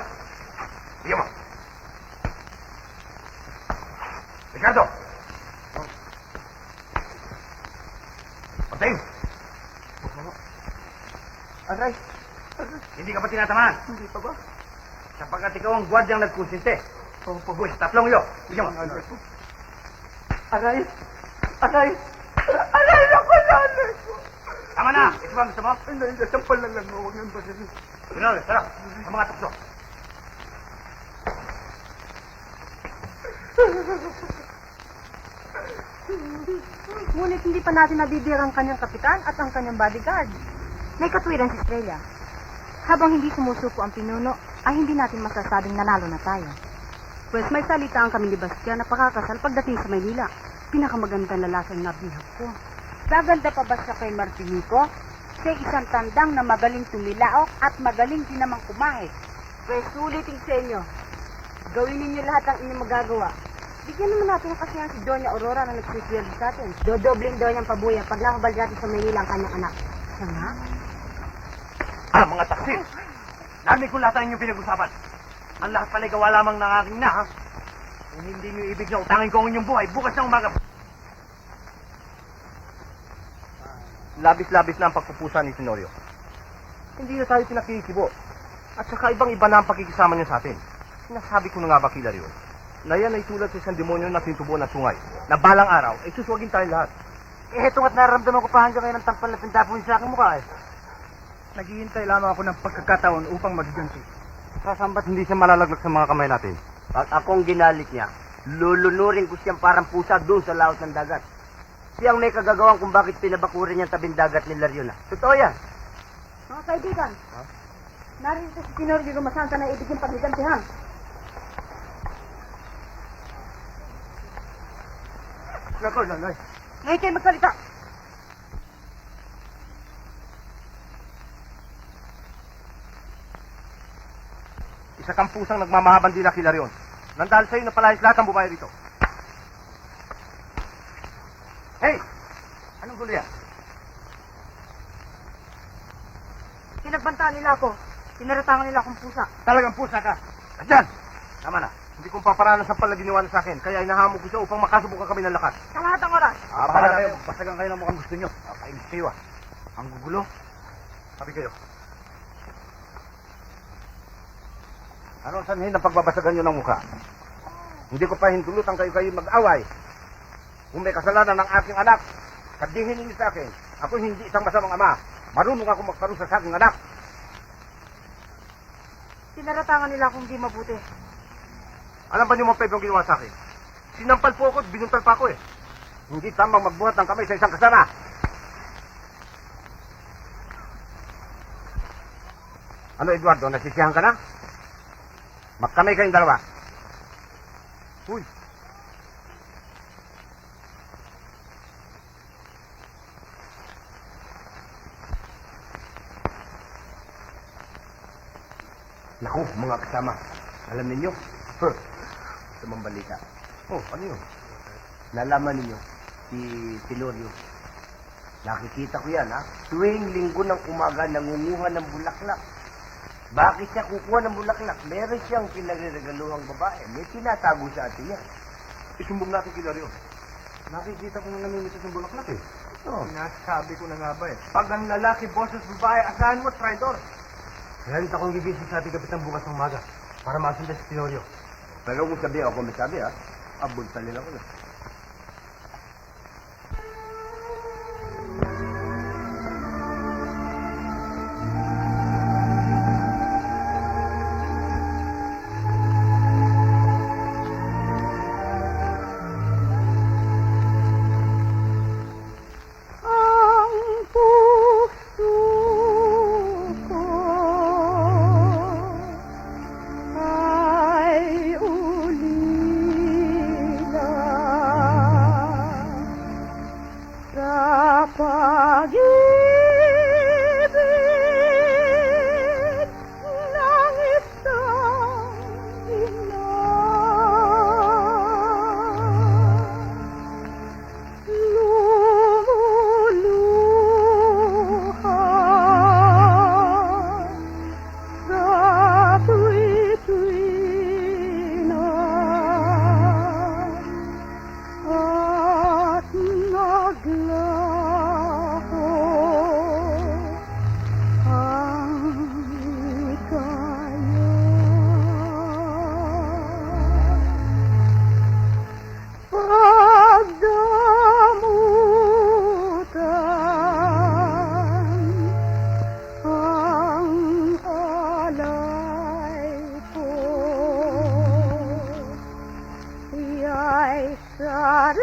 bigyan mo. Ricardo. Martin. Aray, Hindi ka pa tinatamaan. hindi pa ba? Sapagkat ikaw ang gwardyang nagkonsinte. Buwis, tatlong iyo. Bigyan mo. Aray, aray, aray ako nanay ko. Tama na. Ito ba ang gusto mo? Hindi, sampal lang lang. Huwag nang pasin. Tenorio, tara. Sa mga tukso. Ngunit hindi pa natin nabibigyan ang kanyang kapitan at ang kanyang bodyguard. May katwiran si Estrella. Habang hindi sumusuko ang pinuno, ay hindi natin masasabing nanalo na tayo. Pues may salita ang kami ni Bastian na pakakasal pagdating sa Maynila. Pinakamagandang lalaking nabihag ko. Gaganda pa ba siya kay Martinico? Siya isang tandang na magaling tumilaok at magaling din namang kumahit. Pues ulitin sa inyo. Gawin ninyo lahat ang inyong magagawa. Bigyan naman natin ang kasiyahan si Doña Aurora na nagsisweldo sa atin. Dodoblin daw niyang pabuya pag nakabal natin sa Maynila ang kanyang anak. Siya nga? Mga taksil. Narinig ko lahat ang inyong pinag-usapan. Ang lahat pala'y gawa lamang ng aking na, ha? Kung hindi niyo ibig na utangin ko ang inyong buhay, bukas na umaga. Labis-labis na ang pagpupusa ni Tenorio. Hindi na tayo pinakikibo. At saka ibang-iba na ang pakikisama niya sa atin. Sinasabi ko na nga ba kila Rion, na yan ay tulad sa isang demonyo na tinutubo ng sungay, na balang araw ay suswagin tayo lahat. Heto nga't nararamdaman ko pa hanggang ngayon ang tampal na pintapo sa aking mukha eh. Naghihintay lamang ako ng pagkakataon upang magganti. Sasambat hindi siya malalaglag sa mga kamay natin. Pag akong ginalit niya, lulunurin ko siyang parang pusa doon sa laot ng dagat. Siyang may kagagawan kung bakit pinabakurin niyang tabing dagat ni Lariona. Totoo yan. Mga kaibigan, narito si Tenorio Gumasanta na ibig yung pagligantihan. Nako, nanay. Ngayon kayo magsalita. Isa kang pusang nagmamahabang dila kila Rion. Nandahal sa'yo na palayas lahat ang bubayo rito. Hey! Anong gulo yan? Pinagbantaan nila ako. Pinaratangan nila akong pusa. Talagang pusa ka. Adyan! Tama na. Hindi kong paparanas ang palaginiwan sa akin. Kaya inahamon ko siya upang makasubukan kami ng lakas. Sa lahat ng oras. Para kayo. Basagan kayo ng mukhang gusto nyo. Pakainis kayo ah. Ang gugulo. Sabi kayo. Anong sanhin ng pagbabasagan nyo ng mukha? Hindi ko pa hintulutan kayo mag-away. Kung may kasalanan ng aking anak, sabihin ninyo sa akin, ako hindi isang masamang ama. Marunong ako magparusa sa aking anak. Pinaratangan nila akong di mabuti. Alam ba niyo mga Pedro ang ginawa sa akin? Sinampal po ako at binuntal pa ako eh. Hindi tamang magbuhat ng kamay sa isang kasama. Ano Eduardo, nasisiyahan ka na? Magkamay kayong dalawa. Uy. Naku, mga kasama. Alam ninyo? Sa mga balita. Oh, ano yun? Nalaman ninyo, si Tenorio. Nakikita ko yan, ha? Tuwing linggo ng umaga, nangunguha ng bulaklak. Bakit siya kukuha ng bulaklak? Meron siyang pinagregaluhang babae. May tinatago sa atin yan. Isumbong natin kila Rio. Nakikita ko na namimitas ng bulaklak eh. Oh. Sinasabi ko na nga ba eh. Pag ang lalaki boses babae, asahan mo, traidor. Kaya rin akong gigising sa ating kapitan bukas ng umaga. para masundan si Tenorio. Pero kung sabi ako, may sabi ha, abol talin ako na. Ang puso ko ay ulila sa pag-ibig ng isang ina. Lumuluha sa tuwi-tuwi na at naglaho ang ligaya. Pagdamutan ang alay ko, iya'y sariwang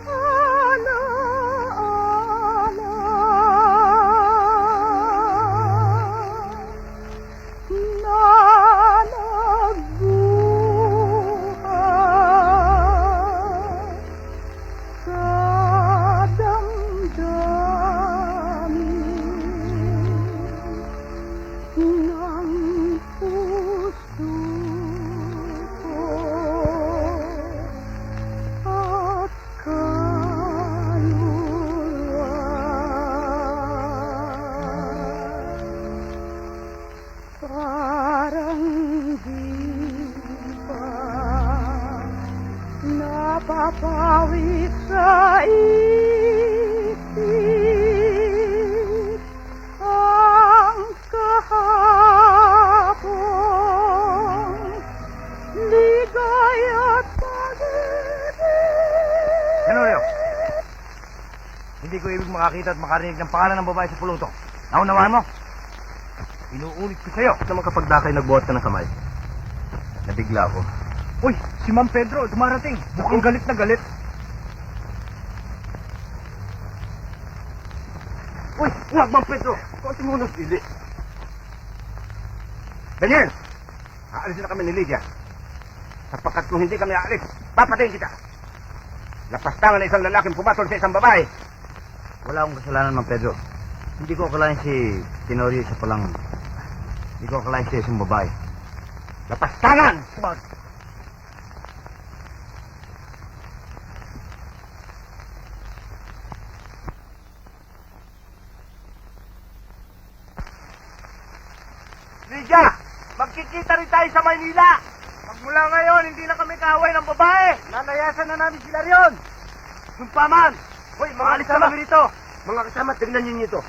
alaala na nagbuhat sa damdamin ng puso ko at kaluluwa. Parang di pa napapawid sa isip ang kahapon ligaya't pag-ibig. Tenorio, hindi ko ibig makakita at makarinig ng pangalan ng babae sa pulong to. Naunawaan mo? Inuulit ko sa'yo. Naman kapag dakay nagbuhat ka ng kamay. Nabigla ako. Uy, si Ma'am Pedro, dumarating. Mukhang galit na galit. Uy, huwag Mang Pedro. Konti mo nang pili. Daniel, aalisin na kami ni Lydia. Sapagkat kung hindi kami aalis, papatayin kita. Lapastangan na isang lalaking pumatol sa isang babae. Wala akong kasalanan, Mang Pedro. Hindi ko akalain si Tenorio isa palang... Hindi ko akalain siya isang babae. Lapastangan! Lydia! Magkikita rin tayo sa Maynila! Magmula ngayon, hindi na kami kaaway ng babae! Nanayasan na namin sila riyon! Sumpaman! Hoy, mga kasama kami dito! Mga kasama, tignan niyo ito.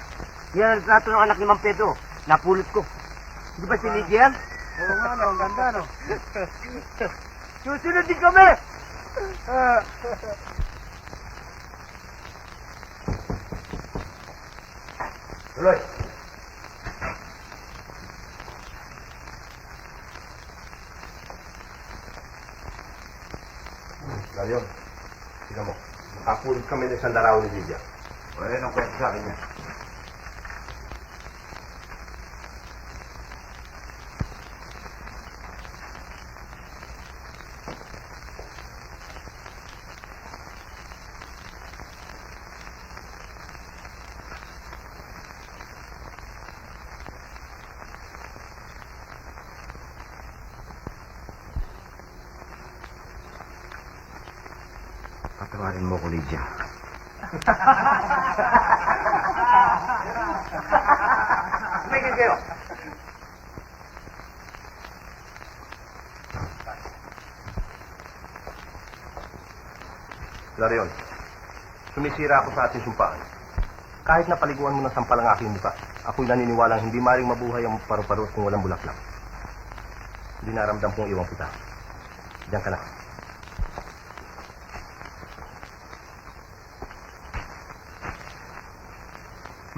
Yan ang retrato ng anak ni Mang Pedro. Napulot ko. Di ba si Lydia yan? Oo nga, no. Ang ganda, no? Susunod din kami! Tuloy! Ngayon, tingnan mo. Nakapulot kami ng isang larawan ni Lydia. Wala nang kwento sa akin yan. Patawarin mo ko, Lydia. Tumigil kayo. Larion, sumisira ako sa ating sumpaan. Kahit na paliguan mo ng sampal ang aking mukha, Ako'y naniniwalang hindi maring mabuhay ang paru-paro kung walang bulaklak. Hindi naramdam kong iwan kita. Diyan ka na.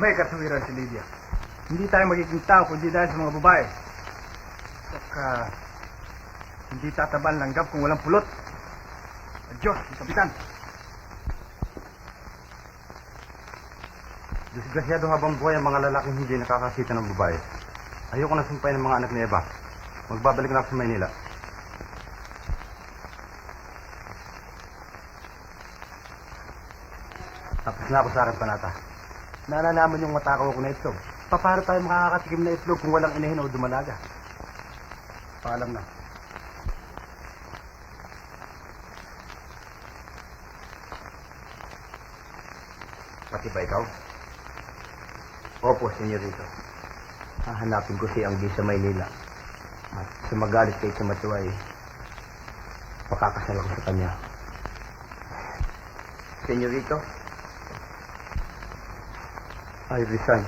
May katuwiran si Lydia. Hindi tayo magiging tao kundi dahil sa mga babae. Saka, hindi tataban langgam kung walang pulot. Adios, Kapitan. Disgrasyado habang buhay ang mga lalaking hindi nakakasita ng babae. Ayoko na sumpayin ng mga anak ni Eva. Magbabalik na ako sa Maynila. Tapos na ako sa aking panata. Nalalaman yung matakaw ko na itlog. Paano tayo makakatikim na itlog kung walang inahin o dumalaga? Paalam na. Pati ba ikaw? Opo, senyorito. Hahanapin ko si Anggi sa Maynila. At sa magalit kay sa Matuay, pakakasal ako sa kanya. Senyorito, I resign.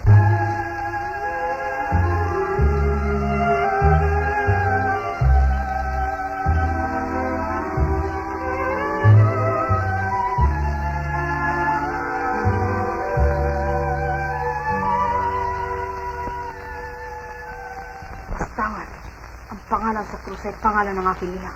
Bastangan. Ang pangalan sa krus ay pangalan ng aking ina.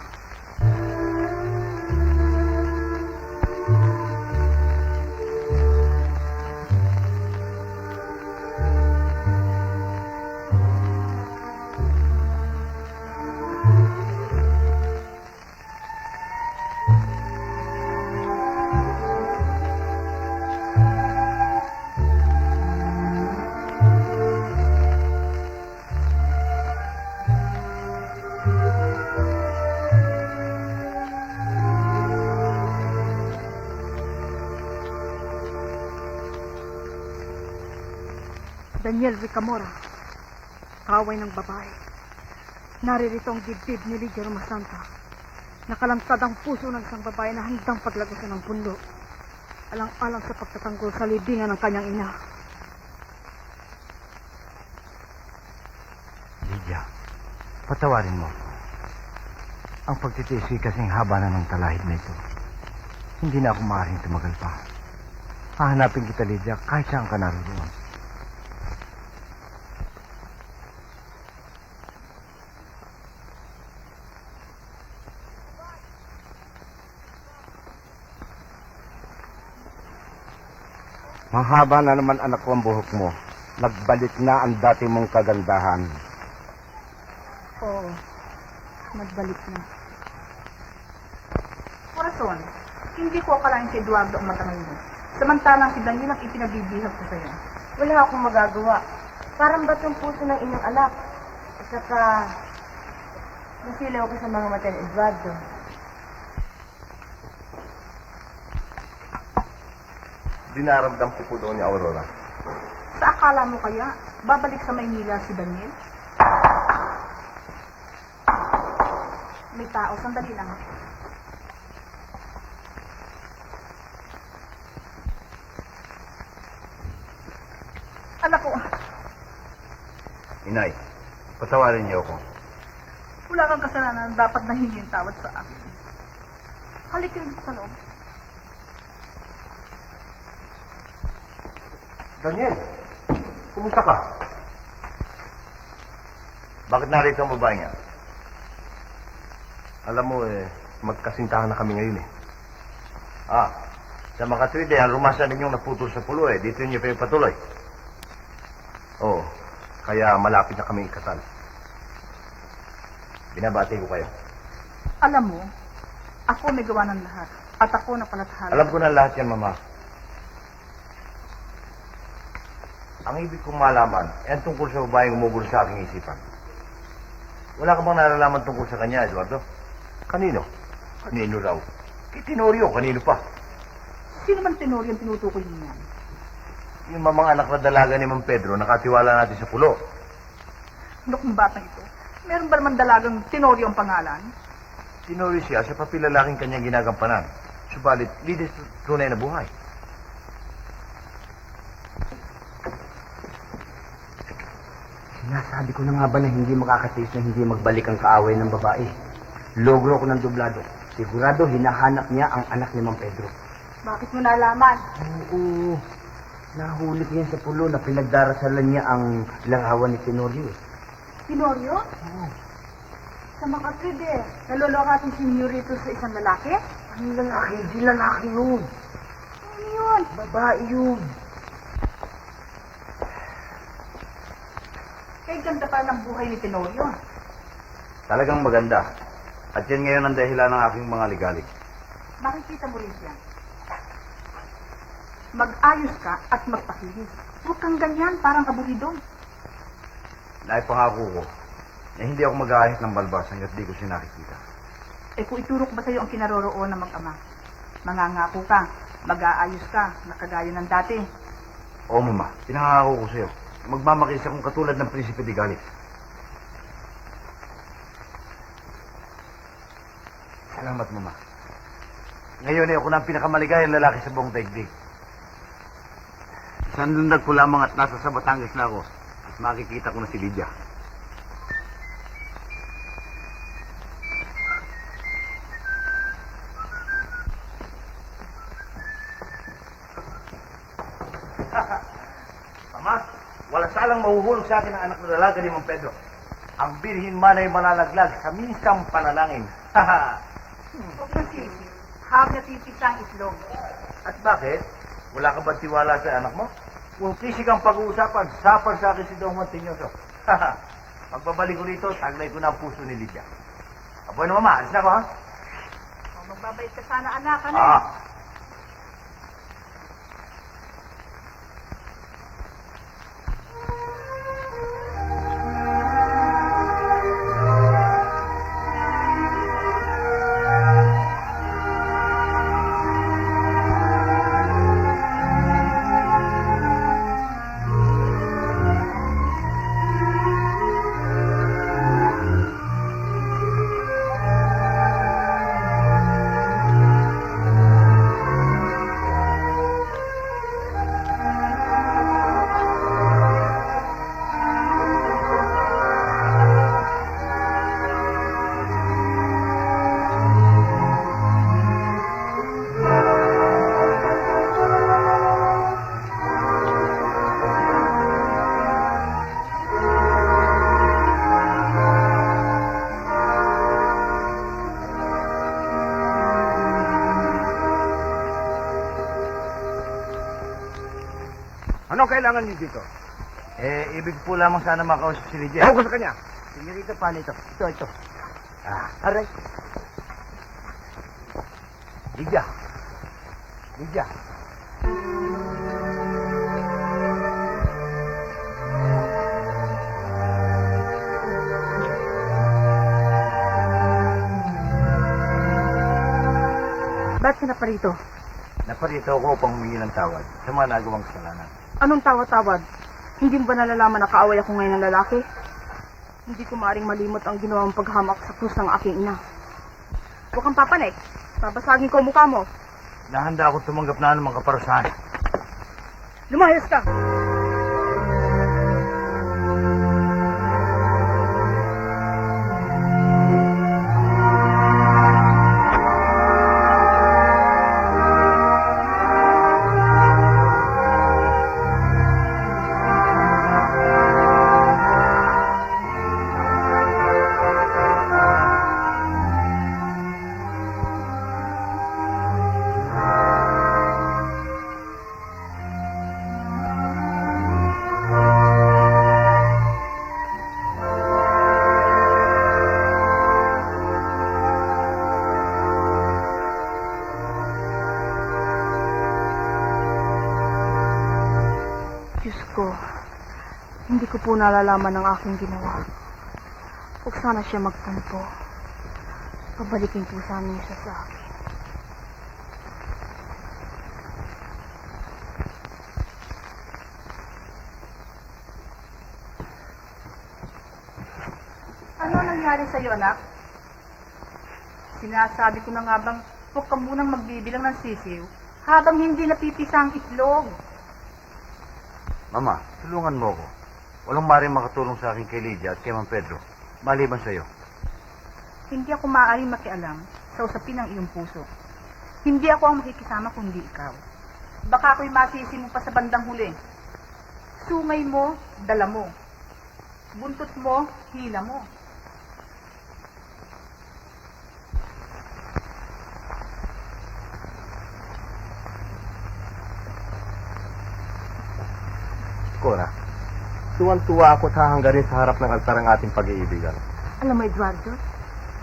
Daniel Ricamora, kaway ng babae. Naririto ang dibdib ni Lydia Romasanta. Nakalantad ang puso ng isang babae na handang paglagusan ng pundo. Alang-alang sa pagtatanggol sa libingan ng kanyang ina. Lydia, patawarin mo. Ang pagtitiis kasing haba na ng talahib na ito. Hindi na ako maaaring tumagal pa. Hahanapin kita, Lydia, kahit saan ka naroon. Mahaba na naman anak ko ang buhok mo. Nagbalik na ang dati mong kagandahan. Oo, nagbalik na. Corazon, hindi ko akalain si Eduardo ang matangay mo. Samantalang si Daniel ang ipinabibihag ko sa'yo. Wala akong magagawa. Parang ba't yung puso ng inyong anak? At saka, nasilaw ko sa mga mata ni Eduardo. Dinaramdam ko po doon ni Aurora. Sa akala mo kaya, babalik sa Maynila si Daniel? May tao, sandali lang. Anak ko, Inay, patawarin niyo ako. wala kang kasalanan na dapat nahingin tawad sa akin. Halika rin sa loob. Daniel, kumusta ka? Bakit narito ang babae niya? Alam mo magkasintahan na kami ngayon sa Makatwid ang rumasa ninyong naputol sa pulo dito niyo pa yung patuloy. Oo, kaya malapit na kami ikasal. Binabati ko kayo. Alam mo, ako may gawa ng lahat. At ako na palathala. Alam ko na lahat yan, Mama. Ang ibig kong malaman, yan tungkol sa babaeng umugulo sa aking isipan. Wala ka bang nalalaman tungkol sa kanya, Eduardo? Kanino? Kanino raw? Kay Tenorio, kanino pa? Sino man Tenorio ang tinutukoy niya? Yung mamang anak na dalaga ni Mang Pedro, nakatiwala natin sa pulo. Ano kung batang ito? Meron ba naman dalagang Tenorio ang pangalan? Tenorio siya sa papilalaking kanyang ginagampanan. Subalit, lides tunay na buhay. Sinasabi ko na nga ba na hindi makakatiis na hindi magbalik ang kaaway ng babae. Logro ko ng dublado. Sigurado hinahanap niya ang anak ni Mang Pedro. Bakit mo nalaman? Oo. Nahuli ko yan sa pulo na pinagdarasalan niya ang larawan ni Tenorio. Tenorio? Sa makatrid eh. Naloloko ating senyorito sa isang lalaki? Ang lalaki? Hindi lalaki yun. Ano yun? Babae yun. Kaya ganda pa ng buhay ni Tenorio. Talagang maganda. At yan ngayon ang dahilan ng aking mga ligalig. Makikita mo rin siya. Mag-ayos ka at magpakilis. Huwag kang ganyan, parang aburidong. Naipangako ko na hindi ako mag-aahit ng balbas hanggat di ko siya nakikita. Eh kung iturok ba sa'yo ang kinaroroon ng mag-ama? Mangangako ka, mag-aayos ka, nakagaya ng dati. Oo, Mama. Pinangako ko sa'yo. Magmamakis akong katulad ng Prinsipe de Galis. Salamat, Mama. Ngayon ay ako na ang pinakamaligayang lalaki sa buong daigdig. Isang lundag ko lamang at nasa sa Batangas na ako at makikita ko na si Lydia. Ama, wala salang mahuhulog sa akin ang anak na dalaga ni Mang Pedro. Ang birhin man ay malalaglag sa minsang panalangin. Huwag kang sisi. Habang natipis ang itlog. At bakit? Wala ka ba tiwala sa anak mo? Kung kisig ang pag-uusapan, sapar sa akin si Don Juan Tinyoso. Pagbabalik ko rito, taglay ko na ang puso ni Lydia. Apoy na, Mama. Alis na ako, ha? O, magbabait ka sana, anak. Ano? Ano kailangan niyo dito? Ibig po lamang sana makausap si Lydia. Ewan ko sa kanya. Senyorita, paano ito? Ito. Aray. Lydia. Lydia. Ba't ka na pa rito? Naparito ako upang humingi ng tawad sa mga nagawang kasalanan. Anong tawad-tawad? Hindi mo ba nalalaman na kaaway ako ngayon ng lalaki? Hindi ko maaring malimot ang ginawang paghamak sa krus ng aking ina. Huwag kang papanik. Babasagin ko ang mukha mo. Nahanda akong tumanggap na anumang kaparusahan. Lumayas ka! Diyos ko, hindi ko po nalalaman ang aking ginawa. Huwag sana siya magtampo. Pabalikin po sana niya siya sa akin. Ano nangyari sa'yo, anak? Sinasabi ko na nga bang huwag ka munang magbibilang ng sisiw habang hindi napipisa ang itlog. Mama, tulungan mo ako. Walang maaaring makatulong sa akin kay Lydia at kay Mang Pedro. Maliban sa'yo. Hindi ako maaaring makialam sa usapin ng iyong puso. Hindi ako ang makikisama kundi ikaw. Baka ako'y masisi mo pa sa bandang huli. Sungay mo, dala mo. Buntot mo, hila mo. Cora, tuwan-tuwa ako at hahanggarin sa harap ng altar ang ating pag-iibigan. Alam mo, Eduardo,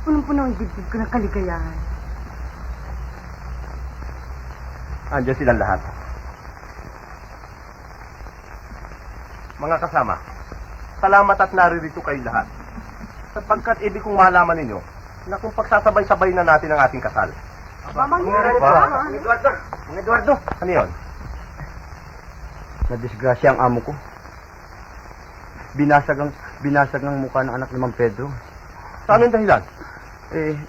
punong-puno ang dibdib ko ng kaligayahan. Andiyan silang lahat. Mga kasama, salamat at naririto kayo lahat. Sapagkat ibig kong malaman ninyo na kung pagsasabay-sabay na natin ang ating kasal. Eduardo, Ano yun? Nadisgrasya ang amo ko. Binasag ng mukha ng anak ni Mang Pedro. Saan ang dahilan?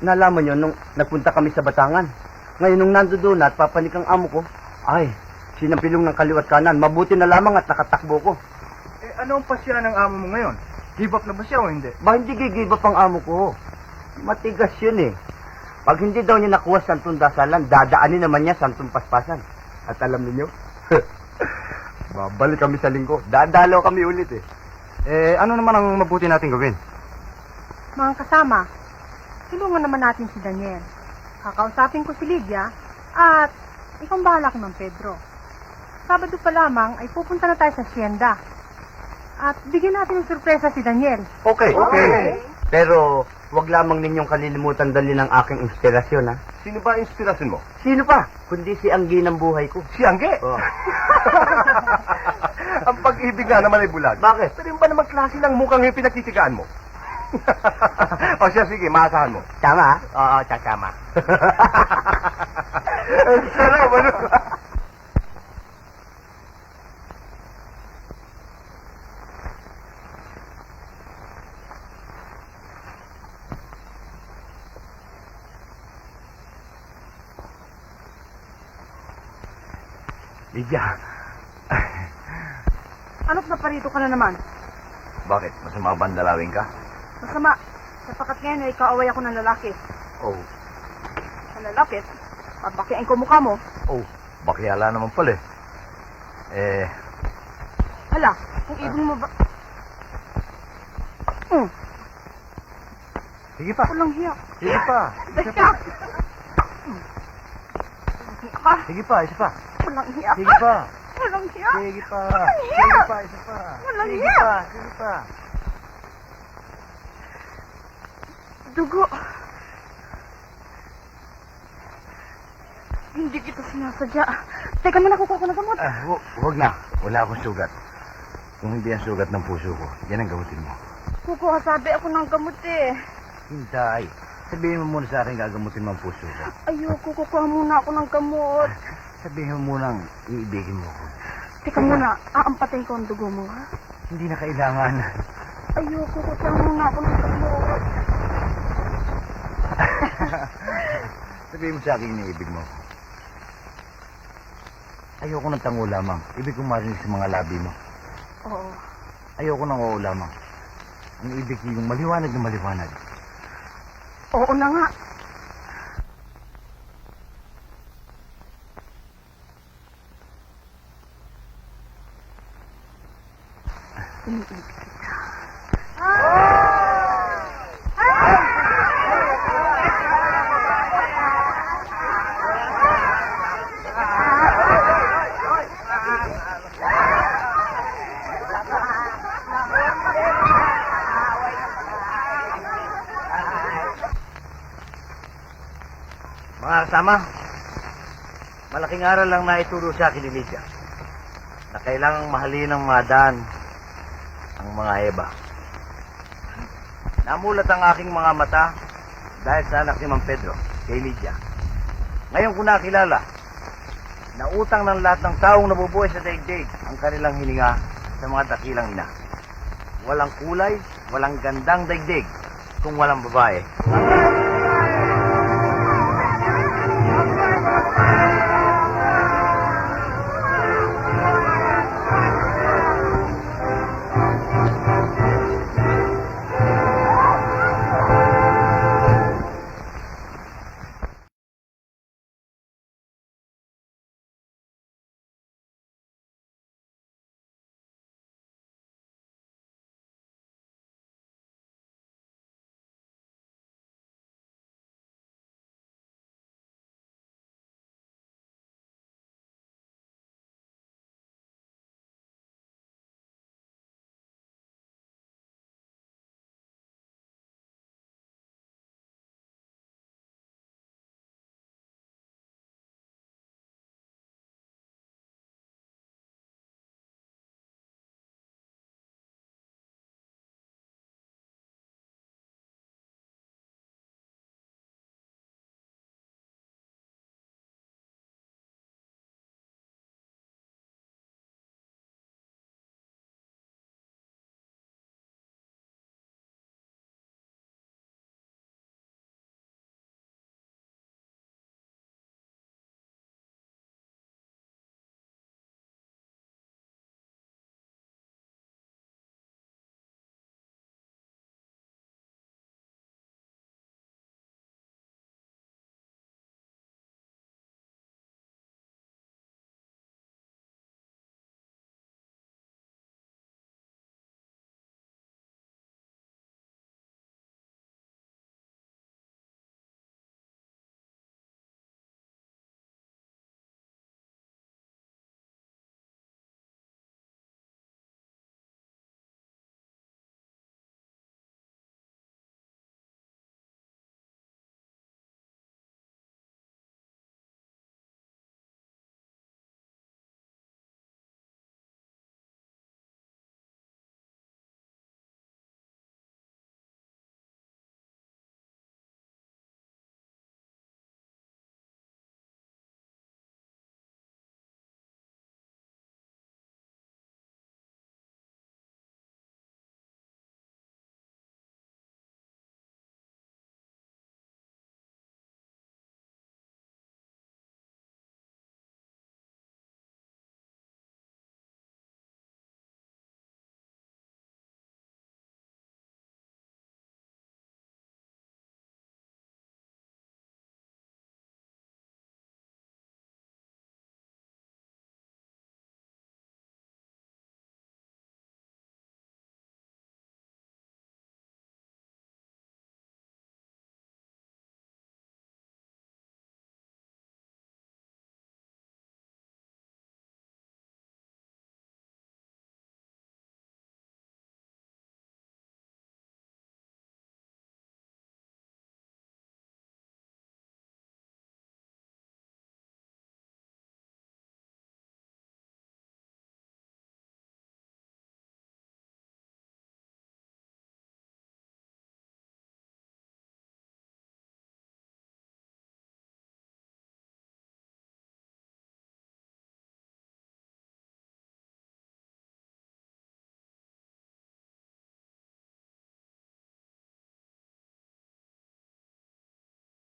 Nalaman yon nung nagpunta kami sa Batangan. Ngayon nung nando doon at papanik ang amo ko, ay, sinampilong ng kaliwat kanan. Mabuti na lamang at nakatakbo ko. Ano ang pasya ng amo mo ngayon? Give up na ba siya o hindi? Ba hindi gigiba pang amo ko? Matigas yun eh. Pag hindi daw niya nakuha sa santong dasalan, dadaanin naman niya santong paspasan. At alam niyo, babalik kami sa linggo. Dadalaw kami ulit eh. Ano naman ang mabuti natin gawin? Mga kasama, tulungan naman natin si Daniel. Kakausapin ko si Lydia at ikaw bahala kay Mang Pedro. Sabado pa lamang ay pupunta na tayo sa hacienda. At bigyan natin ng sorpresa si Daniel. Okay. Pero wag lamang ninyong kalilimutan dalhin ang aking inspirasyon ha. Sino ba ang inspirasyon mo? Sino pa? Kundi si Anggi ng buhay ko. Si Angge! Oh. Ang pag-ibig nga naman ay bulag. Bakit? Pero yung ba naman klase ng mukhang yung pinagtitigaan mo? O siya, sige, maasahan mo. Tama ha? Oo, tama. Sarap, ano? Lydia. Ano't naparito ka na naman? Bakit? Masama ba ang dalawin ka? Masama. Sapakat ngayon ay kaaway ako ng lalaki. Oh, Sa lalapit, papakiain ko mukha mo. bakiyala naman pala eh. Hala, kung ibig mo ba... Sige pa. Walang hiya. Sige pa. Basta! Sige pa, isa pa. Walang hiya. Sige pa. Walang hiya. Sige pa. Walang hiya. Sige pa, isa pa. Walang Sige hiya. pa, sige pa. Dugo. Hindi kita sinasadya. Teka muna, kukuha ko ng gamot. Huwag na. Wala akong sugat. Kung hindi ang sugat ng puso ko, yan ang gamutin mo. Kukuha sabi ako ng gamot eh. Hintay. Sabihin mo muna sa akin gagamutin mo ang puso ko. Ayoko, kukuha muna ako ng gamot. Sabihin mo munang iibigin mo ko. Teka muna, aampatin ko ang dugo mo, ha? Hindi na kailangan. Ayoko, kukuha muna ako ng gamot. Sabihin mo sa akin iniibig mo. Ayoko ng tango lamang. Ibig kong marinig sa mga labi mo. Oo. Ayoko ng oo lamang. Ang ibig ko yung maliwanag na maliwanag. Oo na nga. Iniibig kita. Mga kasama, malaking aral lang na ituro sa akin ni Lydia na kailangang mahalin ng mga Dan ang mga Eva. Namulat ang aking mga mata dahil sa anak ni Mang Pedro, kay Lydia. Ngayon ko nakilala na utang ng lahat ng taong nabubuhay sa daigdig ang kanilang hininga sa mga dakilang ina. Walang kulay, walang gandang daigdig kung walang babae.